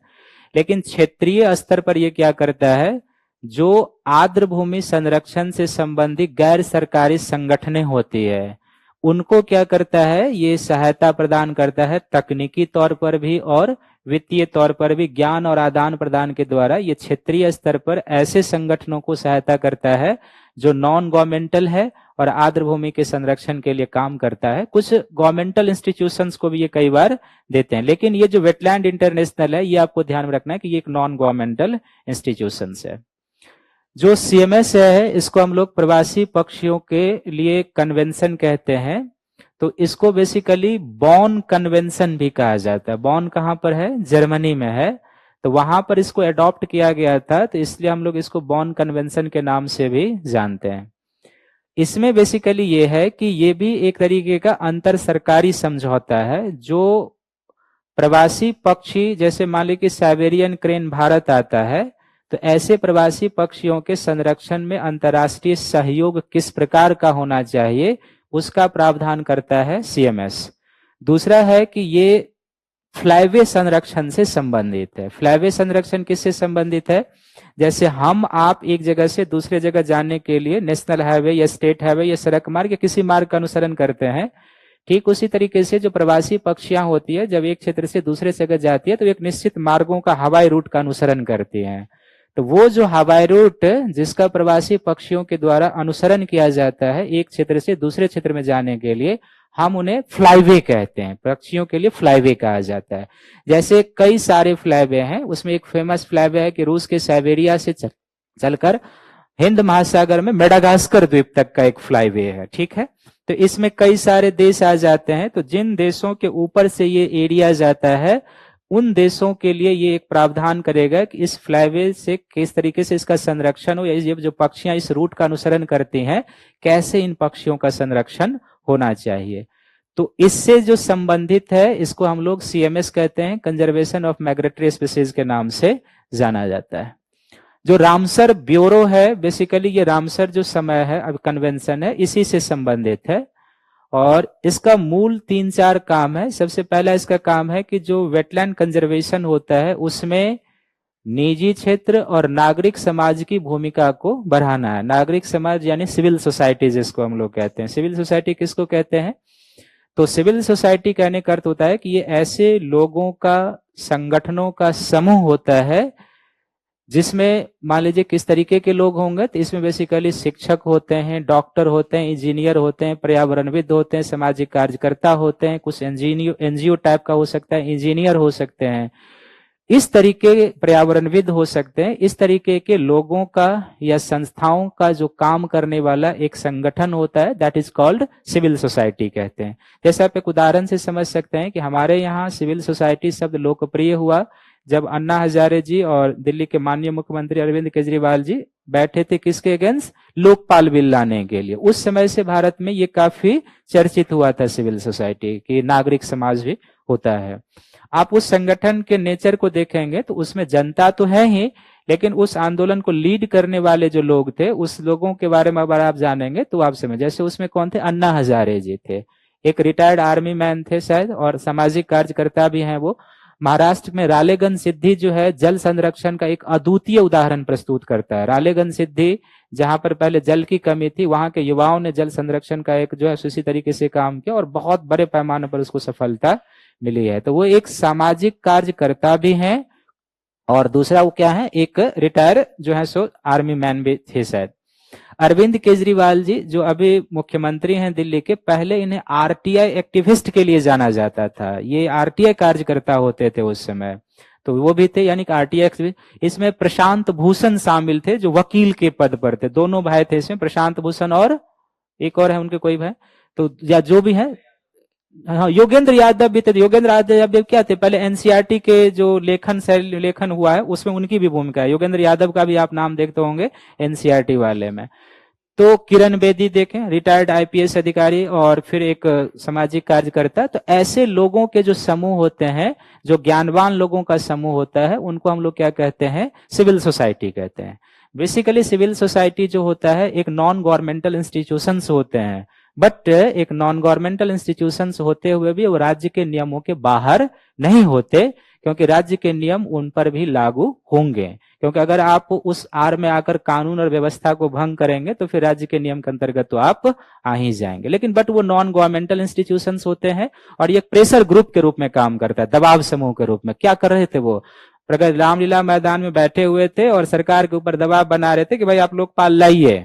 लेकिन क्षेत्रीय स्तर पर ये क्या करता है, जो आर्द्र भूमि संरक्षण से संबंधित गैर सरकारी संगठनें होती है उनको क्या करता है, ये सहायता प्रदान करता है, तकनीकी तौर पर भी और वित्तीय तौर पर भी, ज्ञान और आदान प्रदान के द्वारा ये क्षेत्रीय स्तर पर ऐसे संगठनों को सहायता करता है जो नॉन गवर्नमेंटल है और आर्द्र भूमि के संरक्षण के लिए काम करता है। कुछ गवर्नमेंटल इंस्टीट्यूशंस को भी ये कई बार देते हैं, लेकिन ये जो वेटलैंड इंटरनेशनल है, ये आपको ध्यान में रखना है कि ये एक नॉन गवर्नमेंटल इंस्टीट्यूशन है। जो CMS है, इसको हम लोग प्रवासी पक्षियों के लिए कन्वेंशन कहते हैं। तो इसको बेसिकली बॉन कन्वेंशन भी कहा जाता है। बॉन कहां पर है, जर्मनी में है, तो वहां पर इसको अडॉप्ट किया गया था, तो इसलिए हम लोग इसको बॉन कन्वेंशन के नाम से भी जानते हैं। इसमें बेसिकली ये है कि ये भी एक तरीके का अंतर सरकारी समझौता है। जो प्रवासी पक्षी, जैसे मान लीजिए कि साइबेरियन क्रेन भारत आता है, तो ऐसे प्रवासी पक्षियों के संरक्षण में अंतर्राष्ट्रीय सहयोग किस प्रकार का होना चाहिए, उसका प्रावधान करता है CMS। दूसरा है कि ये फ्लाईवे संरक्षण से संबंधित है। फ्लाईवे संरक्षण किससे संबंधित है, जैसे हम आप एक जगह से दूसरे जगह जाने के लिए नेशनल हाईवे या स्टेट हाईवे या सड़क मार्ग या किसी मार्ग का अनुसरण करते हैं, ठीक उसी तरीके से जो प्रवासी पक्षियां होती है, जब एक क्षेत्र से दूसरे जगह जाती है तो एक निश्चित मार्गों का, हवाई रूट का अनुसरण करती है। तो वो जो हवाई रूट जिसका प्रवासी पक्षियों के द्वारा अनुसरण किया जाता है एक क्षेत्र से दूसरे क्षेत्र में जाने के लिए, हम उन्हें फ्लाईवे कहते हैं। पक्षियों के लिए फ्लाईवे कहा जाता है। जैसे कई सारे फ्लाईवे हैं, उसमें एक फेमस फ्लाईवे है कि रूस के साइबेरिया से चलकर हिंद महासागर में मेडागास्कर द्वीप तक का एक फ्लाईवे है, ठीक है। तो इसमें कई सारे देश आ जाते हैं। तो जिन देशों के ऊपर से ये एरिया जाता है, उन देशों के लिए ये एक प्रावधान करेगा कि इस फ्लाईवे से किस तरीके से इसका संरक्षण हो, या ये जो पक्षियां इस रूट का अनुसरण करती हैं, कैसे इन पक्षियों का संरक्षण होना चाहिए। तो इससे जो संबंधित है, इसको हम लोग CMS कहते हैं, कंजर्वेशन ऑफ माइग्रेटरी स्पीसीज के नाम से जाना जाता है। जो रामसर ब्यूरो है, बेसिकली ये रामसर जो समय है, अब कन्वेंशन है, इसी से संबंधित है। और इसका मूल 3-4 काम है। सबसे पहला इसका काम है कि जो वेटलैंड कंजर्वेशन होता है, उसमें निजी क्षेत्र और नागरिक समाज की भूमिका को बढ़ाना है। नागरिक समाज यानी सिविल सोसाइटी जिसको हम लोग कहते हैं। सिविल सोसाइटी किसको कहते हैं, तो सिविल सोसाइटी कहने का अर्थ होता है कि ये ऐसे लोगों का, संगठनों का समूह होता है जिसमें मान लीजिए किस तरीके के लोग होंगे, तो इसमें बेसिकली शिक्षक होते हैं, डॉक्टर होते हैं, इंजीनियर होते हैं, पर्यावरणविद होते हैं, सामाजिक कार्यकर्ता होते हैं, कुछ NGO टाइप का हो सकता है, इंजीनियर हो सकते हैं, इस तरीके पर्यावरणविद हो सकते हैं। इस तरीके के लोगों का या संस्थाओं का जो काम करने वाला एक संगठन होता है, that is called civil society कहते हैं। जैसे आप एक उदाहरण से समझ सकते हैं कि हमारे यहाँ सिविल सोसाइटी शब्द लोकप्रिय हुआ जब अन्ना हजारे जी और दिल्ली के माननीय मुख्यमंत्री अरविंद केजरीवाल जी बैठे थे किसके अगेंस्ट, लोकपाल बिल लाने के लिए। उस समय से भारत में ये काफी चर्चित हुआ था सिविल सोसाइटी की, नागरिक समाज भी होता है। आप उस संगठन के नेचर को देखेंगे तो उसमें जनता तो है ही, लेकिन उस आंदोलन को लीड करने वाले जो लोग थे, उस लोगों के बारे में अगर आप जानेंगे तो आप समझ, जैसे उसमें कौन थे, अन्ना हजारे जी थे। एक रिटायर्ड आर्मी मैन थे शायद और सामाजिक कार्यकर्ता भी हैं वो। महाराष्ट्र में रालेगन सिद्धि जो है जल संरक्षण का एक अद्वितीय उदाहरण प्रस्तुत करता है। रालेगन सिद्धि जहां पर पहले जल की कमी थी, वहां के युवाओं ने जल संरक्षण का एक जो है उसी तरीके से काम किया और बहुत बड़े पैमाने पर उसको सफलता मिली है। तो वो एक सामाजिक कार्यकर्ता भी हैं और दूसरा वो क्या है, एक रिटायर जो है सो आर्मी मैन भी थे शायद। अरविंद केजरीवाल जी जो अभी मुख्यमंत्री हैं दिल्ली के, पहले इन्हें आरटीआई एक्टिविस्ट के लिए जाना जाता था। ये आरटीआई कार्यकर्ता होते थे उस समय, तो वो भी थे, यानी कि आरटीआई। इसमें प्रशांत भूषण शामिल थे जो वकील के पद पर थे। दोनों भाई थे इसमें, प्रशांत भूषण और एक और है उनके कोई भाई, तो या जो भी है। हाँ, योगेंद्र यादव भी थे। योगेंद्र यादव क्या थे, पहले एनसीईआरटी के जो लेखन हुआ है उसमें उनकी भी भूमिका है। योगेंद्र यादव का भी आप नाम देखते होंगे एनसीईआरटी वाले में। तो किरण बेदी देखें, रिटायर्ड आईपीएस अधिकारी और फिर एक सामाजिक कार्यकर्ता। तो ऐसे लोगों के जो समूह होते हैं, जो ज्ञानवान लोगों का समूह होता है, उनको हम लोग क्या कहते हैं, सिविल सोसाइटी कहते हैं। बेसिकली सिविल सोसाइटी जो होता है एक नॉन गवर्नमेंटल इंस्टीट्यूशंस होते हैं, बट एक नॉन गवर्नमेंटल इंस्टीट्यूशंस होते हुए भी वो राज्य के नियमों के बाहर नहीं होते, क्योंकि राज्य के नियम उन पर भी लागू होंगे। क्योंकि अगर आप उस आर में आकर कानून और व्यवस्था को भंग करेंगे तो फिर राज्य के नियम के अंतर्गत तो आप आ ही जाएंगे। लेकिन बट वो नॉन गवर्नमेंटल इंस्टीट्यूशंस होते हैं और ये प्रेशर ग्रुप के रूप में काम करता है, दबाव समूह के रूप में। क्या कर रहे थे वो, अगर रामलीला मैदान में बैठे हुए थे और सरकार के ऊपर दबाव बना रहे थे कि भाई आप लोग पाल लाइए,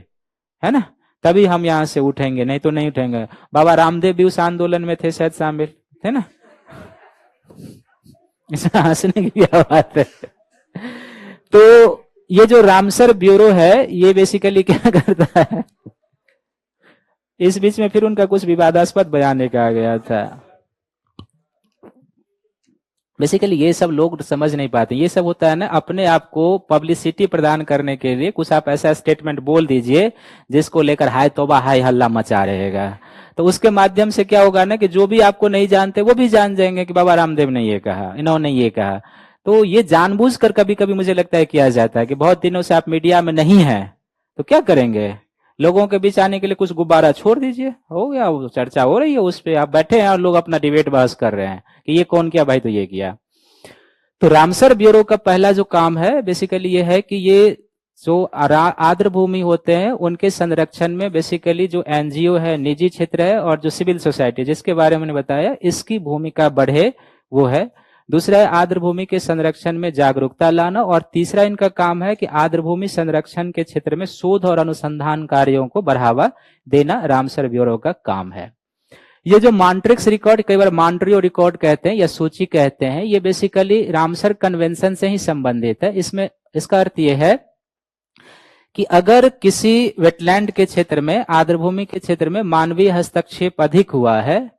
है ना, तभी हम यहां से उठेंगे, नहीं तो नहीं उठेंगे। बाबा रामदेव भी उस आंदोलन में थे शायद, शामिल थे ना। इसमें हंसने की क्या बात है। तो ये जो रामसर ब्यूरो है ये बेसिकली क्या करता है, इस बीच में फिर उनका कुछ विवादास्पद बयान निकाला गया था। बेसिकली ये सब लोग समझ नहीं पाते। ये सब होता है ना, अपने आप को पब्लिसिटी प्रदान करने के लिए कुछ आप ऐसा स्टेटमेंट बोल दीजिए जिसको लेकर हाय तौबा हाय हल्ला मचा रहेगा। तो उसके माध्यम से क्या होगा ना कि जो भी आपको नहीं जानते वो भी जान जाएंगे कि बाबा रामदेव ने ये कहा, इन्होंने ये कहा। तो ये जानबूझकर कभी कभी मुझे लगता है किया जाता है कि बहुत दिनों से आप मीडिया में नहीं है तो क्या करेंगे, लोगों के बीच आने के लिए कुछ गुब्बारा छोड़ दीजिए, हो गया, वो चर्चा हो रही है उस पर, आप बैठे हैं और लोग अपना डिबेट बहस कर रहे हैं कि ये कौन किया भाई, तो ये किया। तो रामसर ब्यूरो का पहला जो काम है बेसिकली ये है कि ये जो आर्द्र भूमि होते हैं उनके संरक्षण में बेसिकली जो एनजीओ है, निजी क्षेत्र है और जो सिविल सोसाइटी जिसके बारे में मैंने बताया, इसकी भूमिका बढ़े वो है। दूसरा है आर्द्र भूमि के संरक्षण में जागरूकता लाना, और तीसरा इनका काम है कि आर्द्र भूमि संरक्षण के क्षेत्र में शोध और अनुसंधान कार्यों को बढ़ावा देना रामसर ब्यूरो का काम है। ये जो मॉन्ट्रिक्स रिकॉर्ड, कई बार मॉन्ट्रियो रिकॉर्ड कहते हैं या सूची कहते हैं, ये बेसिकली रामसर कन्वेंशन से ही संबंधित है। इसमें इसका अर्थ ये है कि अगर किसी वेटलैंड के क्षेत्र में, आर्द्र भूमि के क्षेत्र में मानवीय हस्तक्षेप अधिक हुआ है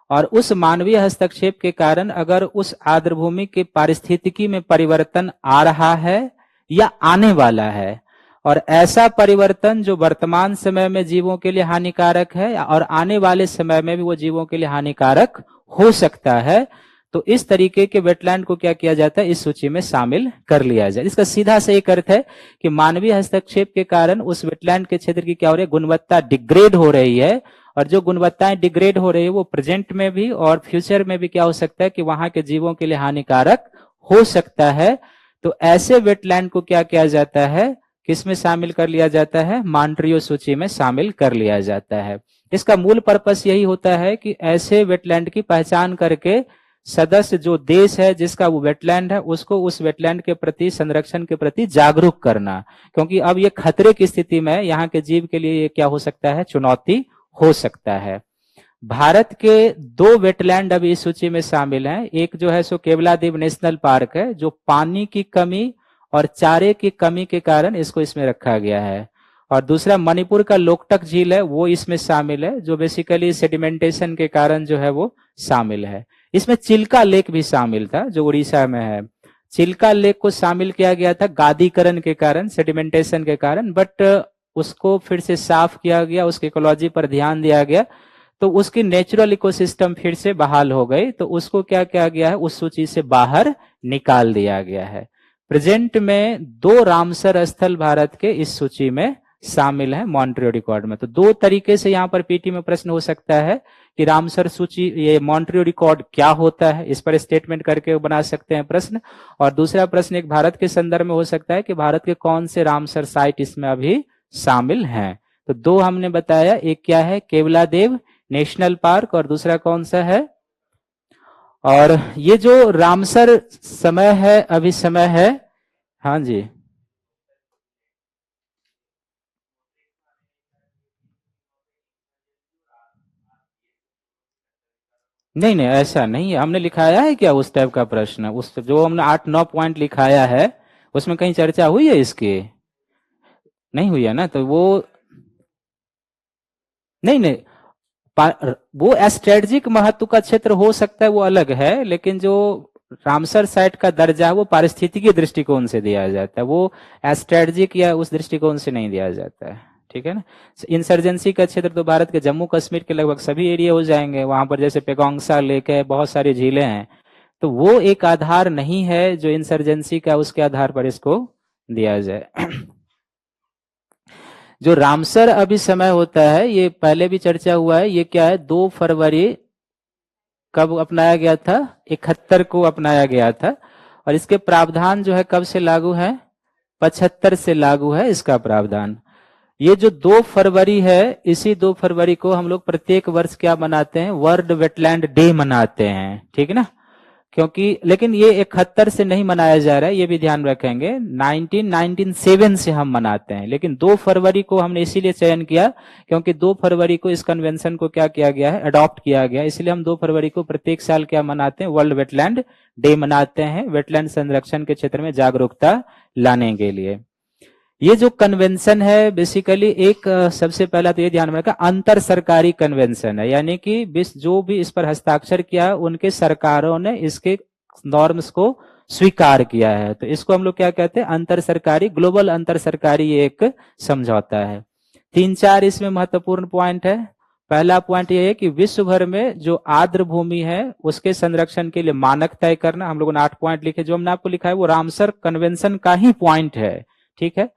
और उस मानवीय हस्तक्षेप के कारण अगर उस आर्द्र भूमि के पारिस्थितिकी में परिवर्तन आ रहा है या आने वाला है, और ऐसा परिवर्तन जो वर्तमान समय में जीवों के लिए हानिकारक है और आने वाले समय में भी वो जीवों के लिए हानिकारक हो सकता है, तो इस तरीके के वेटलैंड को क्या किया जाता है, इस सूची में शामिल कर लिया जाए। इसका सीधा से एक अर्थ है कि मानवीय हस्तक्षेप के कारण उस वेटलैंड के क्षेत्र की क्या हो रही है, गुणवत्ता डिग्रेड हो रही है, और जो गुणवत्ताएं डिग्रेड हो रही है वो प्रेजेंट में भी और फ्यूचर में भी क्या हो सकता है कि वहां के जीवों के लिए हानिकारक हो सकता है। तो ऐसे वेटलैंड को क्या किया जाता है, किसमें शामिल कर लिया जाता है, मॉन्ट्रियो सूची में शामिल कर लिया जाता है। इसका मूल पर्पस यही होता है कि ऐसे वेटलैंड की पहचान करके सदस्य जो देश है जिसका वो वेटलैंड है उसको उस वेटलैंड के प्रति, संरक्षण के प्रति जागरूक करना, क्योंकि अब ये खतरे की स्थिति में यहाँ के जीव के लिए ये क्या हो सकता है, चुनौती हो सकता है। भारत के 2 वेटलैंड अभी इस सूची में शामिल हैं। एक जो है सो केवलादेव नेशनल पार्क है, जो पानी की कमी और चारे की कमी के कारण इसको इसमें रखा गया है, और दूसरा मणिपुर का लोकटक झील है वो इसमें शामिल है, जो बेसिकली सेडिमेंटेशन के कारण जो है वो शामिल है। इसमें चिल्का लेक भी शामिल था जो उड़ीसा में है। चिल्का लेक को शामिल किया गया था गादीकरण के कारण, सेडिमेंटेशन के कारण, बट उसको फिर से साफ किया गया, उसकी इकोलॉजी पर ध्यान दिया गया, तो उसकी नेचुरल इकोसिस्टम फिर से बहाल हो गई, तो उसको क्या किया गया है, उस सूची से बाहर निकाल दिया गया है। प्रेजेंट में 2 रामसर स्थल भारत के इस सूची में शामिल हैं मॉन्ट्रियो रिकॉर्ड में। तो दो तरीके से यहाँ पर पीटी में प्रश्न हो सकता है कि रामसर सूची, ये मॉन्ट्रियो रिकॉर्ड क्या होता है, इस पर स्टेटमेंट करके बना सकते हैं प्रश्न। और दूसरा प्रश्न एक भारत के संदर्भ में हो सकता है कि भारत के कौन से रामसर साइट इसमें अभी शामिल हैं। तो दो हमने बताया, एक क्या है केवलादेव नेशनल पार्क और दूसरा कौन सा है। और ये जो रामसर समय है, अभी समय है, हाँ जी, नहीं नहीं ऐसा नहीं है, हमने लिखाया है क्या उस टाइप का प्रश्न, उस जो हमने 8-9 पॉइंट लिखाया है उसमें कहीं चर्चा हुई है इसकी, नहीं हुई है ना। तो वो नहीं नहीं, वो स्ट्रेटजिक महत्व का क्षेत्र हो सकता है, वो अलग है, लेकिन जो रामसर साइट का दर्जा है वो पारिस्थितिकी दृष्टिकोण से दिया जाता है, वो स्ट्रेटजिक या उस दृष्टिकोण से नहीं दिया जाता है, ठीक है ना। इंसर्जेंसी का क्षेत्र तो भारत के जम्मू कश्मीर के लगभग सभी एरिया हो जाएंगे, वहां पर जैसे पेगोंगसा लेक है, बहुत सारी झीलें हैं, तो वो एक आधार नहीं है जो इंसर्जेंसी का उसके आधार पर इसको दिया जाए। जो रामसर अभी समय होता है, ये पहले भी चर्चा हुआ है, ये क्या है 2 फरवरी कब अपनाया गया था, 71 को अपनाया गया था। और इसके प्रावधान जो है कब से लागू है, 75 से लागू है इसका प्रावधान। ये जो 2 फरवरी है, इसी 2 फरवरी को हम लोग प्रत्येक वर्ष क्या मनाते हैं, वर्ल्ड वेटलैंड डे मनाते हैं, ठीक है ना। क्योंकि लेकिन ये 71 से नहीं मनाया जा रहा है, ये भी ध्यान रखेंगे, 1997 से हम मनाते हैं, लेकिन 2 फरवरी को हमने इसीलिए चयन किया क्योंकि 2 फरवरी को इस कन्वेंशन को क्या किया गया है, अडॉप्ट किया गया, इसलिए हम 2 फरवरी को प्रत्येक साल क्या मनाते हैं, वर्ल्ड वेटलैंड डे मनाते हैं, वेटलैंड संरक्षण के क्षेत्र में जागरूकता लाने के लिए। ये जो कन्वेंशन है बेसिकली एक सबसे पहला तो ये ध्यान में रखा, अंतर सरकारी कन्वेंशन है, यानी कि जो भी इस पर हस्ताक्षर किया उनके सरकारों ने इसके नॉर्म्स को स्वीकार किया है, तो इसको हम लोग क्या कहते हैं, अंतर सरकारी, ग्लोबल अंतर सरकारी ये एक समझौता है। 3-4 इसमें महत्वपूर्ण पॉइंट है। पहला पॉइंट ये है कि विश्व भर में जो आर्द्र भूमि है उसके संरक्षण के लिए मानक तय करना, हम लोगों ने 8 पॉइंट लिखे, जो हमने आपको लिखा है वो रामसर कन्वेंशन का ही पॉइंट है, ठीक है।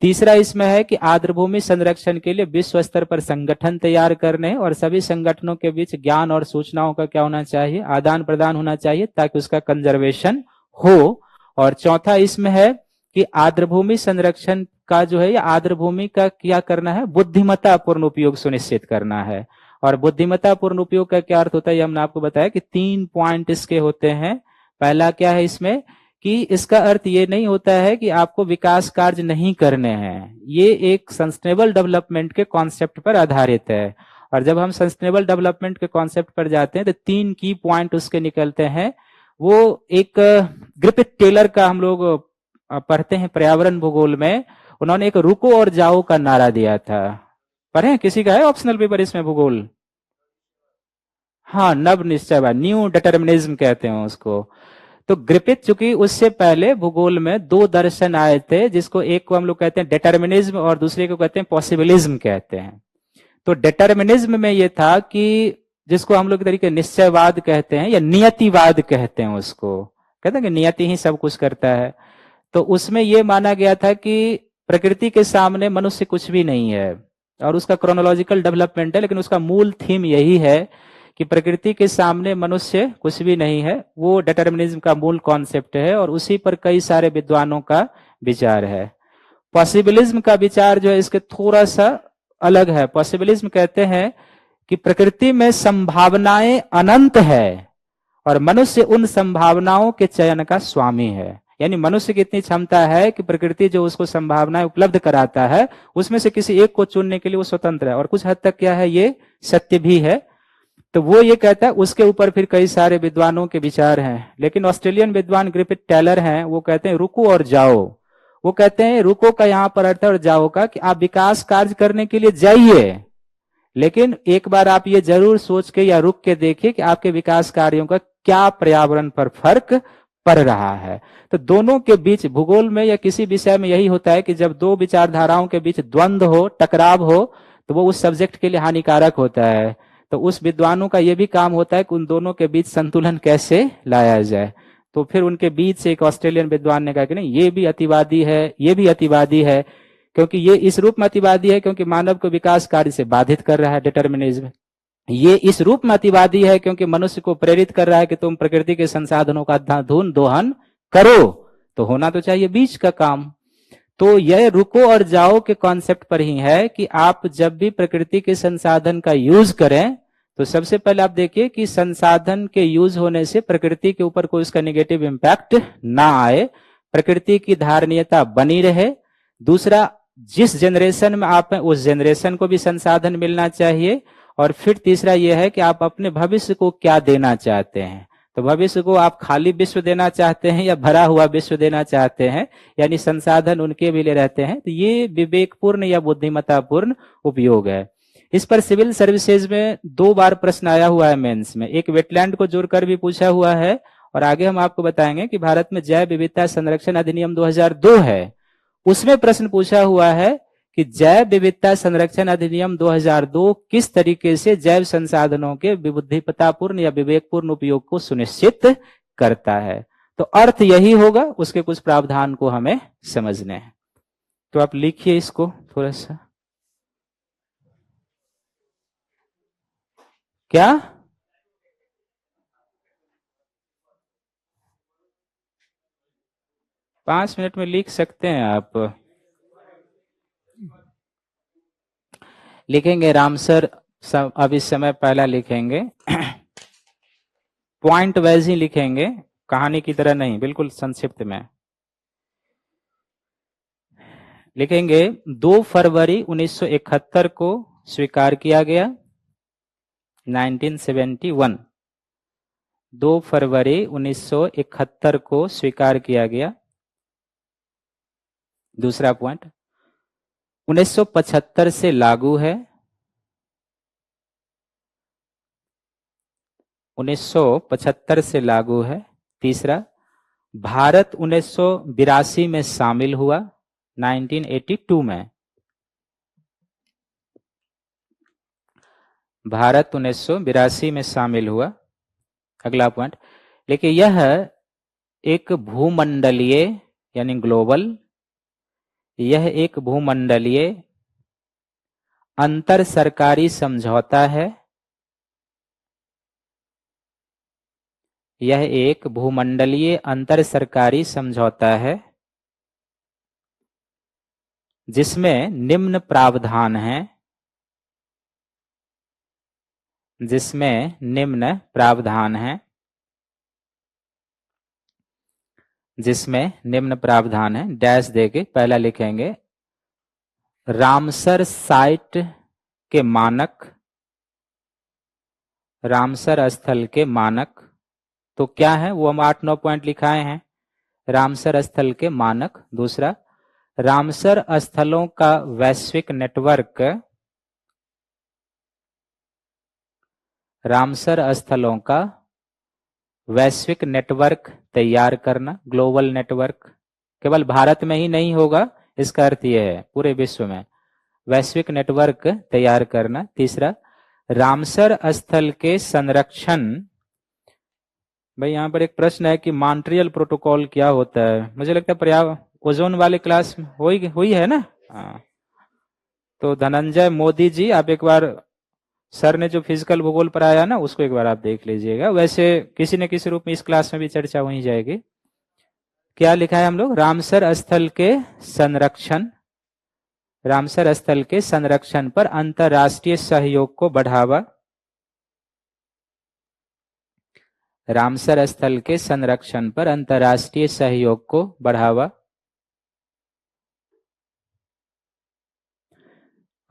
तीसरा इसमें है कि आर्द्रभूमि संरक्षण के लिए विश्व स्तर पर संगठन तैयार करने और सभी संगठनों के बीच ज्ञान और सूचनाओं का क्या होना चाहिए, आदान प्रदान होना चाहिए ताकि उसका कंजर्वेशन हो। और चौथा इसमें है कि आर्द्रभूमि संरक्षण का जो है, या आर्द्रभूमि का क्या करना है, बुद्धिमत्तापूर्ण उपयोग सुनिश्चित करना है। और बुद्धिमत्तापूर्ण उपयोग का क्या अर्थ होता है, ये हमने आपको बताया कि 3 पॉइंट इसके होते हैं। पहला क्या है इसमें कि इसका अर्थ ये नहीं होता है कि आपको विकास कार्य नहीं करने हैं, ये एक सस्टेनेबल डेवलपमेंट के कॉन्सेप्ट पर आधारित है। और जब हम सस्टेनेबल डेवलपमेंट के कॉन्सेप्ट पर जाते हैं तो 3 की पॉइंट उसके निकलते हैं। वो एक ग्रिफिथ टेलर का हम लोग पढ़ते हैं पर्यावरण भूगोल में, उन्होंने एक रुको और जाओ का नारा दिया था, पढ़े किसी का है ऑप्शनल पेपर इसमें भूगोल, हाँ नव निश्चयवाद, न्यू डिटर्मिनिज्म कहते हैं उसको। तो ग्रिफिथ, चूंकि उससे पहले भूगोल में 2 दर्शन आए थे, जिसको एक को हम लोग कहते हैं डिटर्मिनिज्म और दूसरे को कहते हैं पॉसिबिलिज्म कहते हैं। तो डिटर्मिनिज्म में ये था कि जिसको हम लोग तरीके निश्चयवाद कहते हैं या नियतिवाद कहते हैं, उसको कहते हैं कि नियति ही सब कुछ करता है। तो उसमें यह माना गया था कि प्रकृति के सामने मनुष्य कुछ भी नहीं है, और उसका क्रोनोलॉजिकल डेवलपमेंट है, लेकिन उसका मूल थीम यही है कि प्रकृति के सामने मनुष्य कुछ भी नहीं है। वो डिटर्मिनिज्म का मूल कॉन्सेप्ट है और उसी पर कई सारे विद्वानों का विचार है। पॉसिबिलिज्म का विचार जो है इसके थोड़ा सा अलग है। पॉसिबिलिज्म कहते हैं कि प्रकृति में संभावनाएं अनंत है और मनुष्य उन संभावनाओं के चयन का स्वामी है, यानी मनुष्य की इतनी क्षमता है कि प्रकृति जो उसको संभावनाएं उपलब्ध कराता है उसमें से किसी एक को चुनने के लिए वो स्वतंत्र है, और कुछ हद तक क्या है ये सत्य भी है। तो वो ये कहता है, उसके ऊपर फिर कई सारे विद्वानों के विचार हैं, लेकिन ऑस्ट्रेलियन विद्वान ग्रिफिथ टेलर हैं, वो कहते हैं रुको और जाओ। वो कहते हैं रुको का यहां पर अर्थ है और जाओ का कि आप विकास कार्य करने के लिए जाइए, लेकिन एक बार आप ये जरूर सोच के या रुक के देखिए कि आपके विकास कार्यों का क्या पर्यावरण पर फर्क पड़ रहा है। तो दोनों के बीच भूगोल में या किसी विषय में यही होता है कि जब 2 विचारधाराओं के बीच द्वंद्व हो, टकराव हो, तो वो उस सब्जेक्ट के लिए हानिकारक होता है। तो उस विद्वानों का यह भी काम होता है कि उन दोनों के बीच संतुलन कैसे लाया जाए। तो फिर उनके बीच से एक ऑस्ट्रेलियन विद्वान ने कहा कि नहीं, ये भी अतिवादी है, ये भी अतिवादी है, क्योंकि ये इस रूप में अतिवादी है क्योंकि मानव को विकास कार्य से बाधित कर रहा है, डिटर्मिनिज्म। ये इस रूप में अतिवादी है क्योंकि मनुष्य को प्रेरित कर रहा है कि तुम प्रकृति के संसाधनों का अंधाधुंध दोहन करो। तो होना तो चाहिए बीच का काम। तो यह रुको और जाओ के कॉन्सेप्ट पर ही है कि आप जब भी प्रकृति के संसाधन का यूज करें तो सबसे पहले आप देखिए कि संसाधन के यूज होने से प्रकृति के ऊपर कोई उसका नेगेटिव इंपैक्ट ना आए, प्रकृति की धारणीयता बनी रहे। दूसरा, जिस जनरेशन में आप हैं उस जनरेशन को भी संसाधन मिलना चाहिए। और फिर तीसरा यह है कि आप अपने भविष्य को क्या देना चाहते हैं। तो भविष्य को आप खाली विश्व देना चाहते हैं या भरा हुआ विश्व देना चाहते हैं, यानी संसाधन उनके भी लिए रहते हैं। तो ये विवेकपूर्ण या बुद्धिमत्तापूर्ण उपयोग है। इस पर सिविल सर्विसेज में 2 बार प्रश्न आया हुआ है मेंस में। एक वेटलैंड को जोड़कर भी पूछा हुआ है और आगे हम आपको बताएंगे कि भारत में जैव विविधता संरक्षण अधिनियम 2002 है, उसमें प्रश्न पूछा हुआ है कि जैव विविधता संरक्षण अधिनियम 2002 किस तरीके से जैव संसाधनों के बुद्धिमत्तापूर्ण या विवेकपूर्ण उपयोग को सुनिश्चित करता है। तो अर्थ यही होगा, उसके कुछ प्रावधान को हमें समझने हैं। तो आप लिखिए इसको थोड़ा सा। क्या 5 मिनट में लिख सकते हैं आप। लिखेंगे रामसर, अब इस समय पहला लिखेंगे पॉइंट वाइज ही लिखेंगे, कहानी की तरह नहीं, बिल्कुल संक्षिप्त में लिखेंगे। 2 फरवरी 1971 को स्वीकार किया गया, 1971, 2 फरवरी 1971 को स्वीकार किया गया। दूसरा पॉइंट, 1975 से लागू है, 1975 से लागू है। तीसरा, भारत 1982 में शामिल हुआ, 1982 में भारत 1982 में शामिल हुआ। अगला पॉइंट, लेकिन यह एक भूमंडलीय यानी ग्लोबल, यह एक भूमंडलीय अंतर सरकारी समझौता है। यह एक भूमंडलीय अंतर सरकारी समझौता है जिसमें निम्न प्रावधान हैं, जिसमें निम्न प्रावधान हैं, जिसमें निम्न प्रावधान है। डैश देके पहला लिखेंगे रामसर साइट के मानक, रामसर स्थल के मानक। तो क्या है वो हम 8-9 पॉइंट लिखाए हैं। रामसर स्थल के मानक। दूसरा, रामसर स्थलों का वैश्विक नेटवर्क, रामसर स्थलों का वैश्विक नेटवर्क तैयार करना, ग्लोबल नेटवर्क। केवल भारत में ही नहीं होगा, इसका अर्थ यह है पूरे विश्व में वैश्विक नेटवर्क तैयार करना। तीसरा, रामसर स्थल के संरक्षण। भाई यहां पर एक प्रश्न है कि मॉन्ट्रियल प्रोटोकॉल क्या होता है। मुझे लगता है पर्यावरण ओजोन वाले क्लास में हुई है ना। हाँ, तो धनंजय मोदी जी, आप एक बार सर ने जो फिजिकल भूगोल पढ़ाया ना उसको एक बार आप देख लीजिएगा। वैसे किसी न किसी रूप में इस क्लास में भी चर्चा वहीं जाएगी। क्या लिखा है हम लोग, रामसर स्थल के संरक्षण, रामसर स्थल के संरक्षण पर अंतरराष्ट्रीय सहयोग को बढ़ावा, रामसर स्थल के संरक्षण पर अंतरराष्ट्रीय सहयोग को बढ़ावा।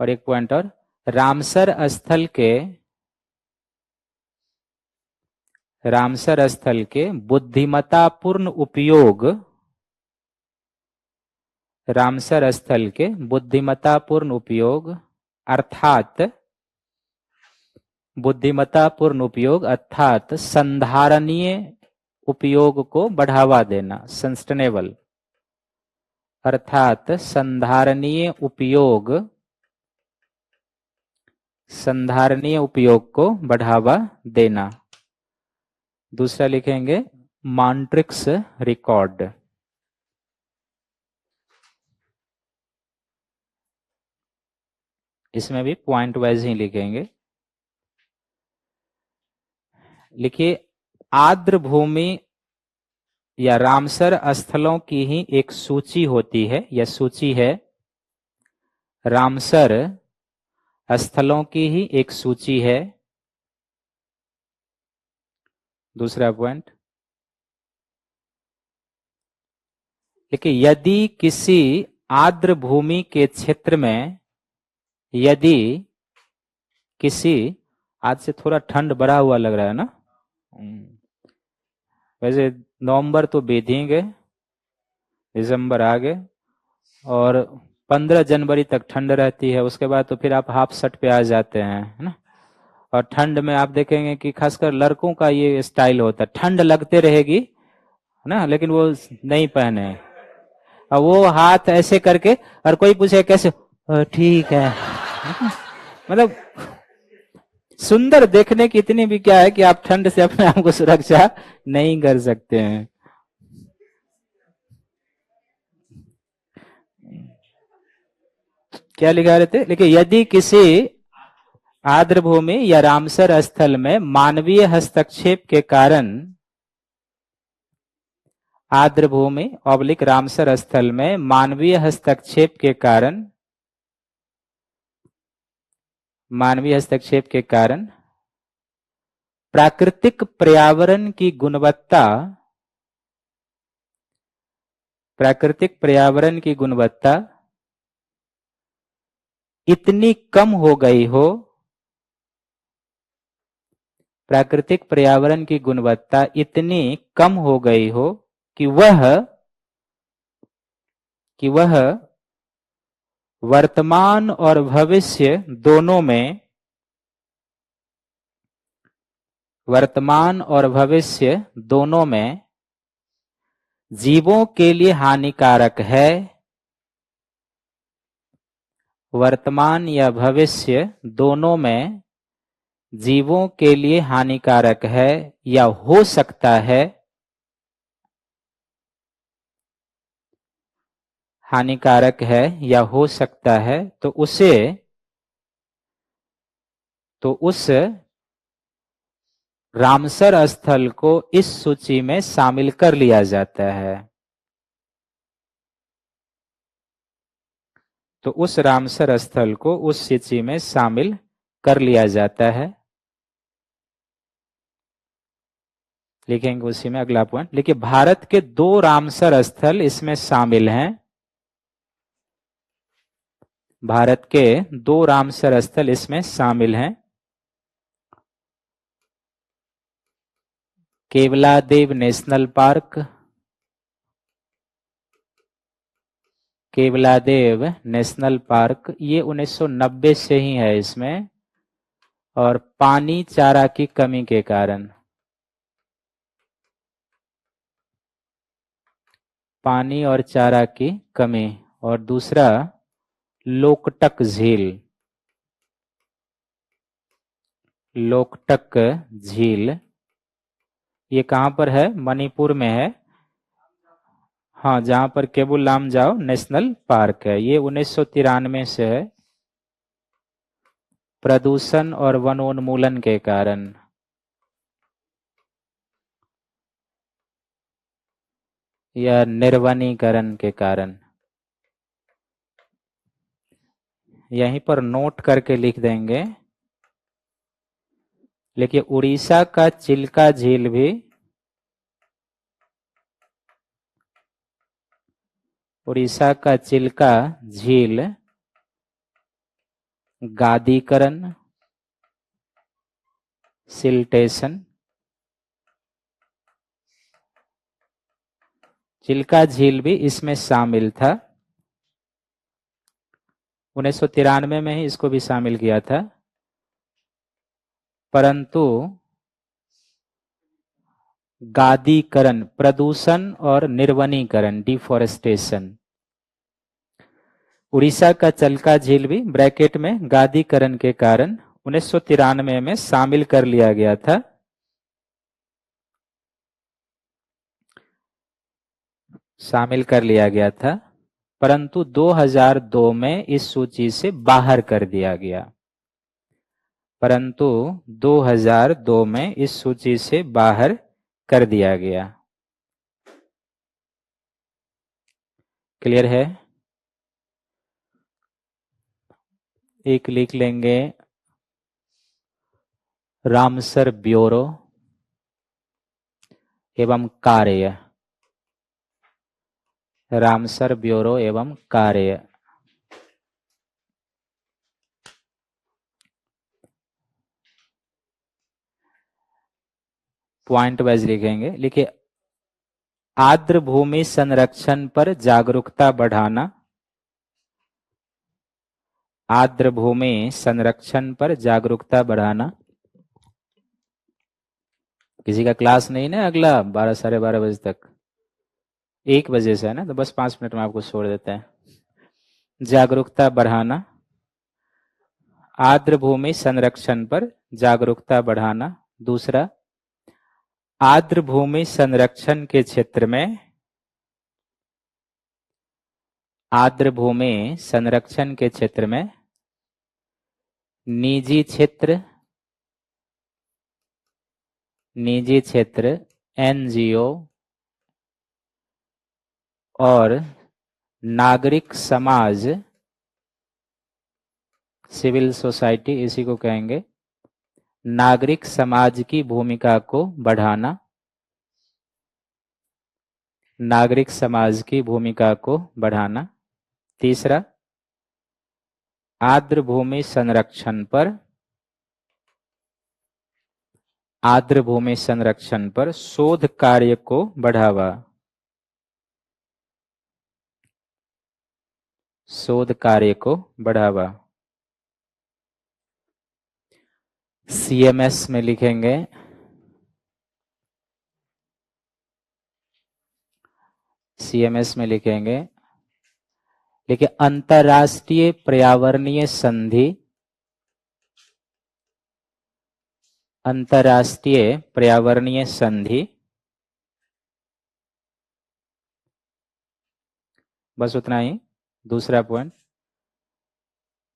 और एक पॉइंट और, रामसर स्थल के, रामसर स्थल के बुद्धिमत्तापूर्ण उपयोग, रामसर स्थल के बुद्धिमत्तापूर्ण उपयोग अर्थात बुद्धिमत्तापूर्ण उपयोग अर्थात संधारणीय उपयोग को बढ़ावा देना, सस्टेनेबल, अर्थात संधारणीय उपयोग, संधारणीय उपयोग को बढ़ावा देना। दूसरा लिखेंगे मॉन्ट्रिक्स रिकॉर्ड, इसमें भी पॉइंट वाइज ही लिखेंगे। लिखिए, आर्द्र भूमि या रामसर स्थलों की ही एक सूची होती है, यह सूची है रामसर स्थलों की ही एक सूची है। दूसरा पॉइंट, देखिए, यदि किसी आर्द्र भूमि के क्षेत्र में, यदि किसी, आज से थोड़ा ठंड बढ़ा हुआ लग रहा है ना। वैसे नवंबर तो बीत ही गए, दिसंबर आ गए, और 15 जनवरी तक ठंड रहती है, उसके बाद तो फिर आप हाफ शर्ट पे आ जाते हैं, है ना। और ठंड में आप देखेंगे कि खासकर लड़कों का ये स्टाइल होता है, ठंड लगते रहेगी, है ना, लेकिन वो नहीं पहने, और वो हाथ ऐसे करके, और कोई पूछे कैसे, ठीक है। मतलब सुंदर देखने की इतनी भी क्या है कि आप ठंड से अपने आप को सुरक्षा नहीं कर सकते हैं। क्या लिखा रहे थे? देखिए, यदि किसी आर्द्र भूमि या रामसर स्थल में मानवीय हस्तक्षेप के कारण, आर्द्र भूमि ऑब्लिक रामसर स्थल में मानवीय हस्तक्षेप के कारण, मानवीय हस्तक्षेप के कारण प्राकृतिक पर्यावरण की गुणवत्ता, प्राकृतिक पर्यावरण की गुणवत्ता इतनी कम हो गई हो, प्राकृतिक पर्यावरण की गुणवत्ता इतनी कम हो गई हो कि वह वर्तमान और भविष्य दोनों में, वर्तमान और भविष्य दोनों में जीवों के लिए हानिकारक है, वर्तमान या भविष्य दोनों में जीवों के लिए हानिकारक है या हो सकता है, हानिकारक है या हो सकता है, तो उस रामसर स्थल को इस सूची में शामिल कर लिया जाता है। तो उस रामसर स्थल को उस सूची में शामिल कर लिया जाता है। लिखेंगे उसी में अगला पॉइंट। देखिए, भारत के 2 रामसर स्थल इसमें शामिल हैं। भारत के 2 रामसर स्थल इसमें शामिल हैं। Keoladeo national park, Keoladeo national park, ये 1990 से ही है इसमें, और पानी चारा की कमी के कारण, पानी और चारा की कमी। और दूसरा लोकटक झील, लोकटक झील, ये कहां पर है? मणिपुर में है। हाँ, जहां पर केबुल लामजाओ नेशनल पार्क है। ये 1993 से है, प्रदूषण और वनोन्मूलन के कारण, या निर्वनीकरण के कारण। यहीं पर नोट करके लिख देंगे। लेकिन उड़ीसा का चिल्का झील भी, उड़ीसा का चिल्का झील गादीकरण, सिल्टेशन, चिल्का झील भी इसमें शामिल था। 1993 में ही इसको भी शामिल किया था, परंतु गादीकरण, प्रदूषण और निर्वनीकरण, डिफॉरेस्टेशन, उड़ीसा का चिल्का झील भी ब्रैकेट में गादीकरण के कारण 1993 में शामिल कर लिया गया था। शामिल कर लिया गया था। परंतु 2002 में इस सूची से बाहर कर दिया गया। परंतु 2002 में इस सूची से बाहर कर दिया गया। क्लियर है? एक लिख लेंगे, रामसर ब्यूरो एवं कार्य। रामसर ब्यूरो एवं कार्य। पॉइंट वाइज लिखेंगे। लिखिए, आर्द्र भूमि संरक्षण पर जागरूकता बढ़ाना। आर्द्र भूमि संरक्षण पर जागरूकता बढ़ाना। किसी का क्लास नहीं ना अगला 12 साढ़े 12 बजे तक? 1 बजे से है ना, तो बस 5 मिनट में आपको छोड़ देते हैं। जागरूकता बढ़ाना, आर्द्र भूमि संरक्षण पर जागरूकता बढ़ाना। दूसरा, आर्द्र भूमि संरक्षण के क्षेत्र में, आर्द्र भूमि संरक्षण के क्षेत्र में निजी क्षेत्र, निजी क्षेत्र, एनजीओ और नागरिक समाज, सिविल सोसाइटी इसी को कहेंगे, नागरिक समाज की भूमिका को बढ़ाना। नागरिक समाज की भूमिका को बढ़ाना। तीसरा, आर्द्र भूमि संरक्षण पर, आर्द्र भूमि संरक्षण पर शोध कार्य को बढ़ावा। शोध कार्य को बढ़ावा। सीएमएस में लिखेंगे, सीएमएस में लिखेंगे, देखिए, अंतर्राष्ट्रीय पर्यावरणीय संधि, अंतर्राष्ट्रीय पर्यावरणीय संधि। बस उतना ही। दूसरा पॉइंट,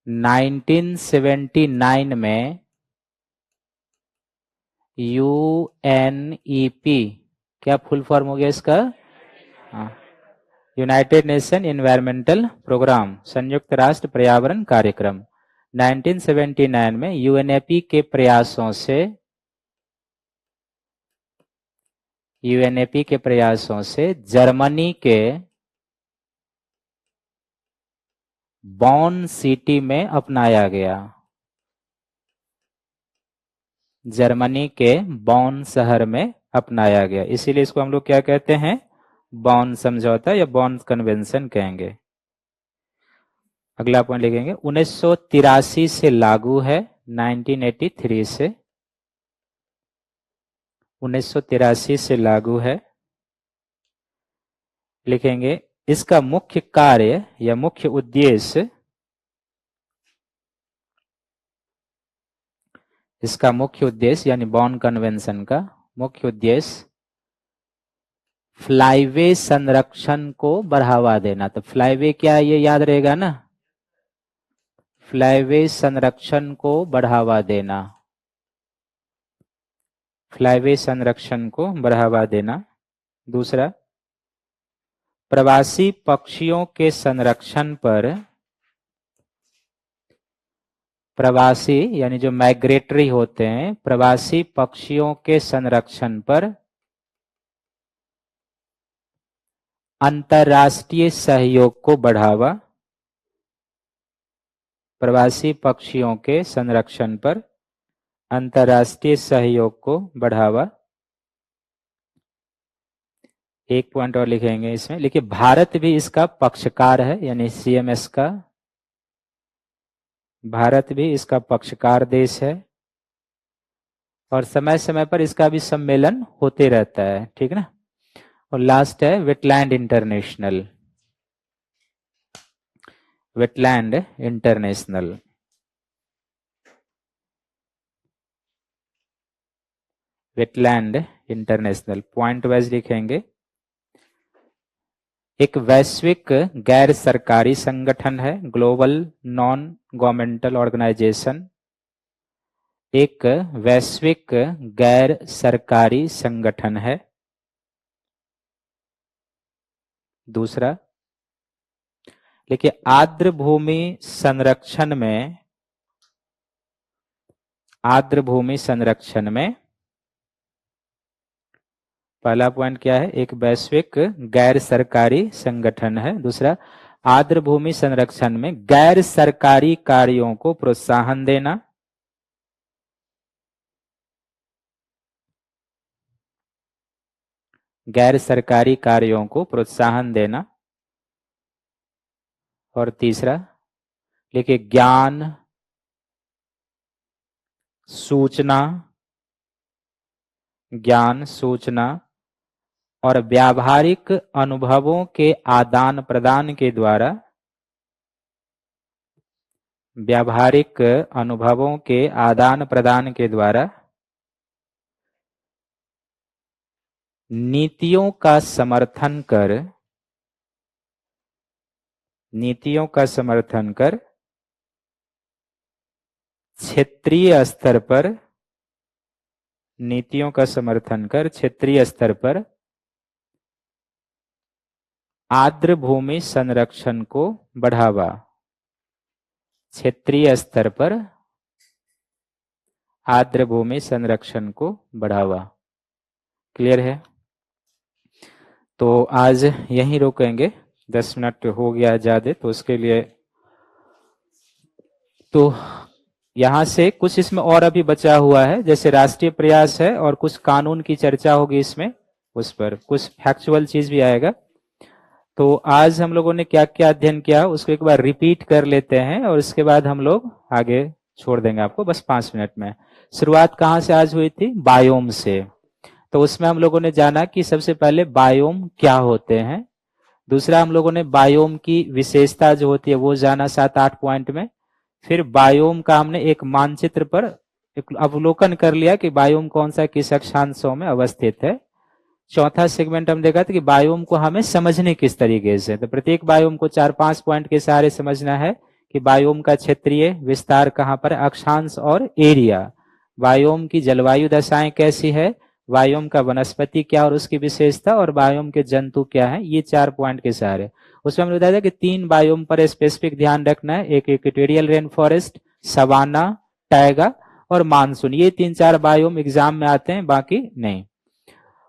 1979 में यूएनईपी, क्या फुल फॉर्म हो गया इसका? यूनाइटेड नेशन एनवायरमेंटल प्रोग्राम, संयुक्त राष्ट्र पर्यावरण कार्यक्रम। 1979 में यूएनईपी के प्रयासों से, यूएनईपी के प्रयासों से जर्मनी के बॉन सिटी में अपनाया गया। जर्मनी के बॉन शहर में अपनाया गया, इसीलिए इसको हम लोग क्या कहते हैं? बॉन समझौता या बॉन कन्वेंशन कहेंगे। अगला पॉइंट लिखेंगे, 1983 से लागू है, 1983 से, 1983 से लागू है। लिखेंगे, इसका मुख्य कार्य या मुख्य उद्देश्य, इसका मुख्य उद्देश्य यानी बॉन कन्वेंशन का मुख्य उद्देश्य फ्लाईवे संरक्षण को बढ़ावा देना। तो फ्लाईवे क्या है, ये याद रहेगा ना? फ्लाईवे संरक्षण को बढ़ावा देना। फ्लाईवे संरक्षण को बढ़ावा देना। दूसरा, प्रवासी पक्षियों के संरक्षण पर, प्रवासी यानी जो माइग्रेटरी होते हैं, प्रवासी पक्षियों के संरक्षण पर अंतर्राष्ट्रीय सहयोग को बढ़ावा। प्रवासी पक्षियों के संरक्षण पर अंतर्राष्ट्रीय सहयोग को बढ़ावा। एक पॉइंट और लिखेंगे इसमें, लिखिए, भारत भी इसका पक्षकार है, यानी सीएमएस का, भारत भी इसका पक्षकार देश है और समय समय पर इसका भी सम्मेलन होते रहता है, ठीक ना? और लास्ट है wetland international, wetland international. Wetland international point wise लिखेंगे। एक वैश्विक गैर सरकारी संगठन है, ग्लोबल नॉन गवर्नमेंटल ऑर्गेनाइजेशन। एक वैश्विक गैर सरकारी संगठन है। दूसरा, देखिए आर्द्र भूमि संरक्षण में, आर्द्र भूमि संरक्षण में पहला पॉइंट क्या है, एक वैश्विक गैर सरकारी संगठन है। दूसरा, आर्द्र भूमि संरक्षण में गैर सरकारी कार्यों को प्रोत्साहन देना। गैर सरकारी कार्यों को प्रोत्साहन देना। और तीसरा, देखिए ज्ञान, सूचना, ज्ञान, सूचना और व्यावहारिक अनुभवों के आदान प्रदान के द्वारा, व्यावहारिक अनुभवों के आदान प्रदान के द्वारा नीतियों का समर्थन कर, नीतियों का समर्थन कर क्षेत्रीय स्तर पर, नीतियों का समर्थन कर क्षेत्रीय स्तर पर आर्द्र भूमि संरक्षण को बढ़ावा। क्षेत्रीय स्तर पर आर्द्र भूमि संरक्षण को बढ़ावा। क्लियर है? तो आज यहीं रोकेंगे, 10 मिनट हो गया ज्यादा, तो उसके लिए तो यहां से कुछ इसमें और अभी बचा हुआ है, जैसे राष्ट्रीय प्रयास है और कुछ कानून की चर्चा होगी इसमें, उस पर कुछ फैक्चुअल चीज भी आएगा। तो आज हम लोगों ने क्या क्या अध्ययन किया उसको एक बार रिपीट कर लेते हैं और इसके बाद हम लोग आगे छोड़ देंगे आपको बस 5 मिनट में। शुरुआत कहाँ से आज हुई थी? बायोम से। तो उसमें हम लोगों ने जाना कि सबसे पहले बायोम क्या होते हैं। दूसरा, हम लोगों ने बायोम की विशेषता जो होती है वो जाना 7-8 पॉइंट में। फिर बायोम का हमने एक मानचित्र पर एक अवलोकन कर लिया कि बायोम कौन सा किस अक्षांशों में अवस्थित है। चौथा सेगमेंट हम देखा था कि बायोम को हमें समझने किस तरीके से, तो प्रत्येक बायोम को 4-5 पॉइंट के सहारे समझना है कि बायोम का क्षेत्रीय विस्तार कहाँ पर, अक्षांश और एरिया, बायोम की जलवायु दशाएं कैसी है, बायोम का वनस्पति क्या और उसकी विशेषता, और बायोम के जंतु क्या है, ये 4 पॉइंट के सहारे। उसमें हमने बताया था कि 3 बायोम पर स्पेसिफिक ध्यान रखना है, एक equatorial rain forest, savanna, taiga और मानसून। ये 3-4 बायोम एग्जाम में आते हैं, बाकी नहीं।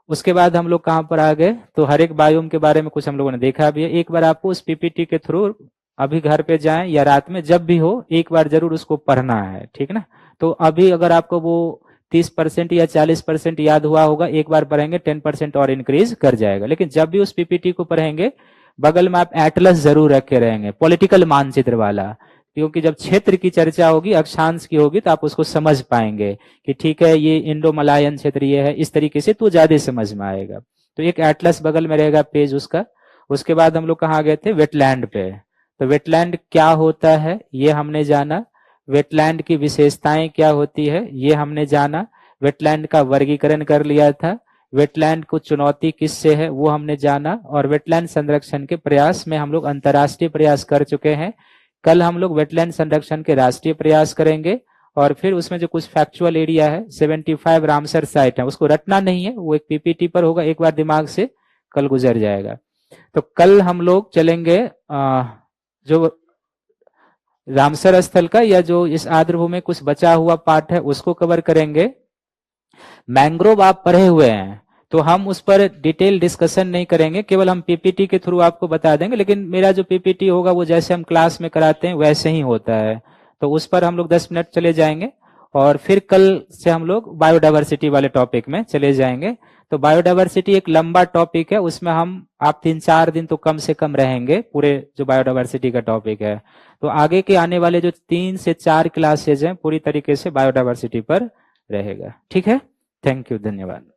उसके बाद हम लोग कहां पर आ गए, तो हर एक बायोम के बारे में कुछ हम लोगों ने देखा भी है। एक बार आपको उस पीपीटी के थ्रू अभी घर पे जाएं या रात में जब भी हो एक बार जरूर उसको पढ़ना है, ठीक ना। तो अभी अगर आपको वो 30% या 40% याद हुआ होगा, एक बार पढ़ेंगे 10% और इंक्रीज कर जाएगा। लेकिन जब भी उस पीपीटी को पढ़ेंगे बगल में आप एटलस जरूर रखे रहेंगे, पॉलिटिकल मानचित्र वाला, क्योंकि जब क्षेत्र की चर्चा होगी, अक्षांश की होगी, तो आप उसको समझ पाएंगे कि ठीक है ये इंडो मलायन क्षेत्र ये है, इस तरीके से तो ज्यादा समझ में आएगा। तो एक एटलस बगल में रहेगा पेज उसका। उसके बाद हम लोग कहाँ गए थे? वेटलैंड पे। तो वेटलैंड क्या होता है ये हमने जाना, वेटलैंड की विशेषताएं क्या होती है ये हमने जाना, वेटलैंड का वर्गीकरण कर लिया था, वेटलैंड को चुनौती किससे है वो हमने जाना, और वेटलैंड संरक्षण के प्रयास में हम लोग अंतर्राष्ट्रीय प्रयास कर चुके हैं। कल हम लोग वेटलैंड संरक्षण के राष्ट्रीय प्रयास करेंगे, और फिर उसमें जो कुछ फैक्चुअल एरिया है 75 रामसर साइट है, उसको रटना नहीं है, वो एक पीपीटी पर होगा, एक बार दिमाग से कल गुजर जाएगा। तो कल हम लोग चलेंगे जो रामसर स्थल का, या जो इस आर्द्रभूमि में कुछ बचा हुआ पार्ट है उसको कवर करेंगे। मैंग्रोव आप पढ़े हुए हैं तो हम उस पर डिटेल डिस्कशन नहीं करेंगे, केवल हम पीपीटी के थ्रू आपको बता देंगे। लेकिन मेरा जो पीपीटी होगा वो जैसे हम क्लास में कराते हैं वैसे ही होता है, तो उस पर हम लोग 10 मिनट चले जाएंगे। और फिर कल से हम लोग बायोडाइवर्सिटी वाले टॉपिक में चले जाएंगे। तो बायोडाइवर्सिटी एक लंबा टॉपिक है, उसमें हम आप 3-4 दिन तो कम से कम रहेंगे पूरे जो बायोडाइवर्सिटी का टॉपिक है। तो आगे के आने वाले जो 3 से 4 क्लासेज हैं पूरी तरीके से बायोडाइवर्सिटी पर रहेगा। ठीक है, थैंक यू, धन्यवाद।